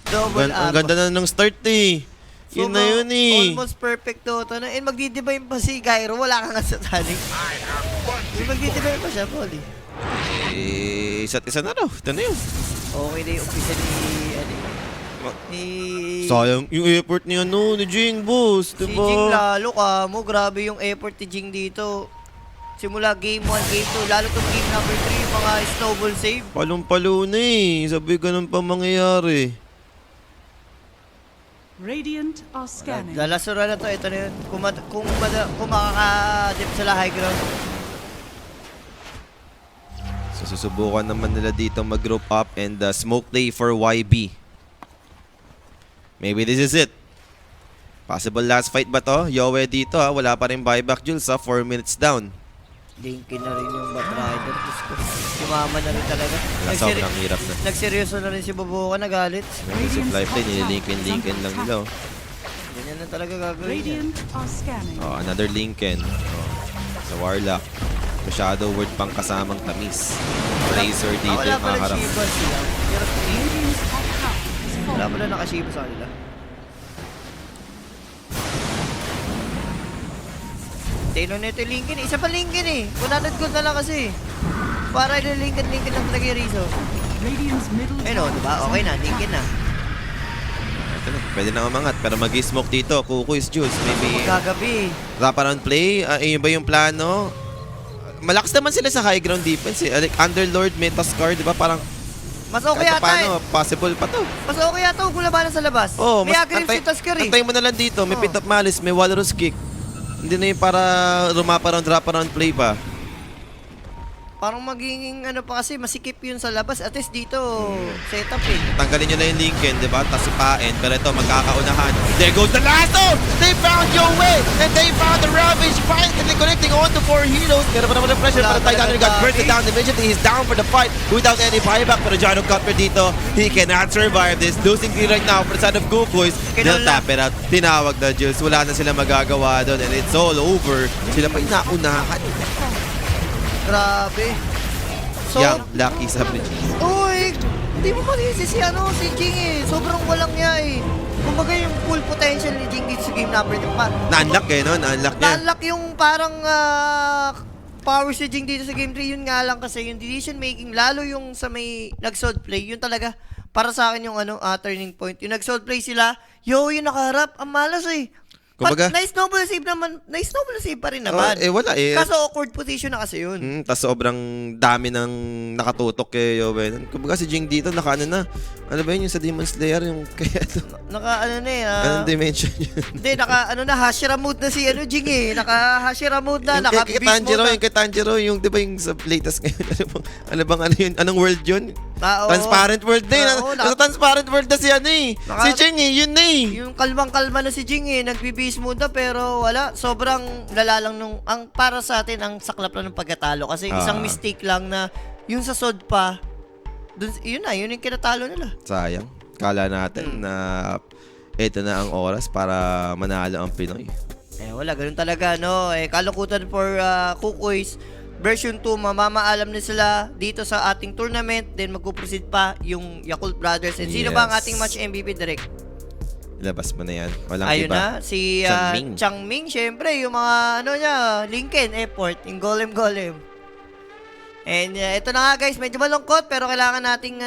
Double Ang ganda na ng start eh. Yun na yun eh. Almost perfect to na. And magdidivine pa si Gyro. Wala kang sa taling. Magdidivine pa siya, Polly. Isa't isa na raw. Ito na yun. Okay na yung umpisa ni Sayang yung effort ni Jing, boss. si Diba? Jing lalo ka mo. Grabe yung effort ni Jing dito. Simula game 1, game 2, lalo tong game number 3, yung mga snowball save. Palong-palo na eh. Sabi ka nang pa mangyayari. Radiant are scanning. Lalasura na to. Ito na yun. Kung makaka-dip sa high ground. So susubukan naman nila dito mag-group up and smoke play for YB. Maybe this is it. Possible last fight ba to? Yowie dito ha. Wala pa rin buyback, Jules ha. 4 minutes down. Linkin na rin yung Batrider. Diyos ko. Sumama na rin talaga. Sobrang hirap na. Nagseryoso na rin si Bubuka, nagalit. May supply play, nililinkin lang nila. Ganyan na talaga gagawin niya. Radiant are scanning. Oh, another Lincoln. Oh, sa Warlock. Shadow Word pang kasamang tamis. Razor dito Wala yung pala makaharap. Shiba sila. Hirap eh. Radiant's top tower is Wala falling. pala nakashiba sa kanila. Tino nito yung Lincoln. Isa pa Lincoln eh. 100 gold na lang kasi. Para yung Lincoln lang talaga yung Rizzo. Radiant's middle Ayun o, tower diba? is Okay na, under Lincoln attack. na. Ito na, pwede na umangat. Pero mag-smoke dito. Kukuis Jules. Maybe Magagabi. wraparound play. Yun ba yung plano? Malakas naman sila sa high ground defense eh. Like Underlord, Metascar, di ba? Parang Mas okay kahit yata paano, eh. possible pa to. Mas okay yata huwag mo labanan sa labas. Oh, May aggressive si Tusker eh. antay mo na lang dito. May pit of malice, may Walrus kick. Hindi na yung para wraparound play pa. Parang magiging ano pa kasi masikip yun sa labas. At least dito, setup eh. Tanggalin nyo na yung Lincoln, di ba? Tapos sipain. Pero ito, magkakaunahan. There goes the lasso! They found your way! And they found the Ravage finally connecting on to 4 heroes. Pero pa naman ang pressure para Wala Titan talagang got burst damage. down immediately. He's down for the fight without any buyback. Pero Jano Cutler dito, he cannot survive this. Losing 3 right now for the side of Goku's. They'll Kinula. tap it out. Tinawag na Jules. Wala na sila magagawa doon. And it's all over. Sila pa inaunahan. Grabe. So, Young, lucky sa bridge. uy, hindi mo masisi si si Jing eh. Sobrang walang niya eh. Kumbaga yung full potential ni Jing dito sa game number 2 pa. Na-unlock eh, no? Na-unlock niya. Na-unlock yung parang power si Jing dito sa game 3. Yun nga lang kasi yung decision making, lalo yung sa may nag-sold play, yun talaga para sa akin yung turning point. Yung nag-sold play sila, yung nakaharap, ang malas eh. Kumbaga- Na-snowball save naman, na-snowball save pa rin naman. Wala eh. Kaso awkward position na kasi yun. Tapos sobrang dami ng nakatutok kay Yowen. Kumbaga si Jing dito, naka-ano na. Ano ba yun yung sa Demon Slayer? Yung kaya Naka anong dimension yun? Hindi, Hashira mode na si Jing eh. Naka-Hashira mode na, Yung kay naka-beast Tanjiro, mode na. yung kay Tanjiro, yung di ba yung sa latest ngayon? Ano bang yun? Anong world yun? Oo. Transparent world din. Oo, Nasa transparent world na si Si Jing eh, yun na eh. Yung kalmang-kalma na si Jing eh, nagbe-beast mode na pero wala, sobrang lala lang nung, para sa atin, ang saklap lang ng pagkatalo. Kasi isang mistake lang na, yung sa SOD pa, yun yung kinatalo nila. Sayang. Kala natin na ito na ang oras para manalo ang Pinoy. Wala, ganun talaga, no? Kalukutan for Kukoys. Version 2, mamamaalam na sila dito sa ating tournament. Then magpuproceed pa yung Yakult Brothers. And sino ba ang Yes. ating match MVP direct? Ilabas mo na yan. Walang Ayun iba. na, si Changming. Changming, syempre, yung mga, Lincoln, effort, yung golem. And ito na nga guys, medyo malungkot, pero kailangan nating,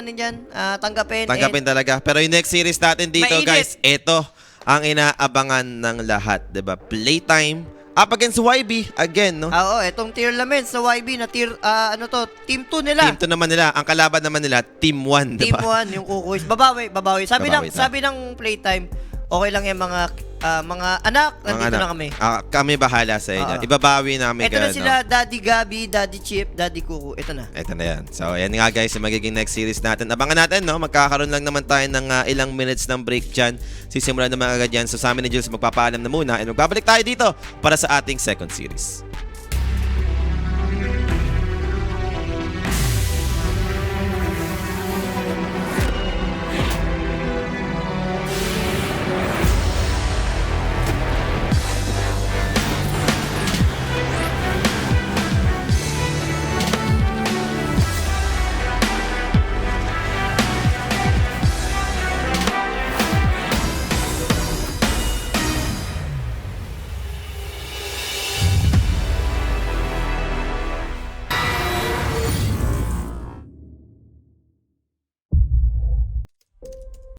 tanggapin. Tanggapin talaga. Pero yung next series natin dito, Mainit. guys, ito ang inaabangan ng lahat, 'di ba? Playtime up against YB again, no? Oo, itong tier laments sa YB na tier, team 2 nila. Team 2 naman nila. Ang kalaban naman nila, Team 1, 'di Team ba? 1, yung Kukoys. Babawi. Sabi Babawi ng playtime, okay lang yung mga anak, nandito na kami. Kami bahala sa inyo. Oo. Ibabawi namin Ito kayo, na no? sila, Daddy Gabi, Daddy Chip, Daddy Kuko. Ito na. Ito na yan. So, ayan nga guys, yung magiging next series natin. Abangan natin, no? Magkakaroon lang naman tayo ng ilang minutes ng break dyan. Sisimulan naman agad yan. So, sa amin ni Jules, magpapaalam na muna. And magbabalik tayo dito para sa ating second series.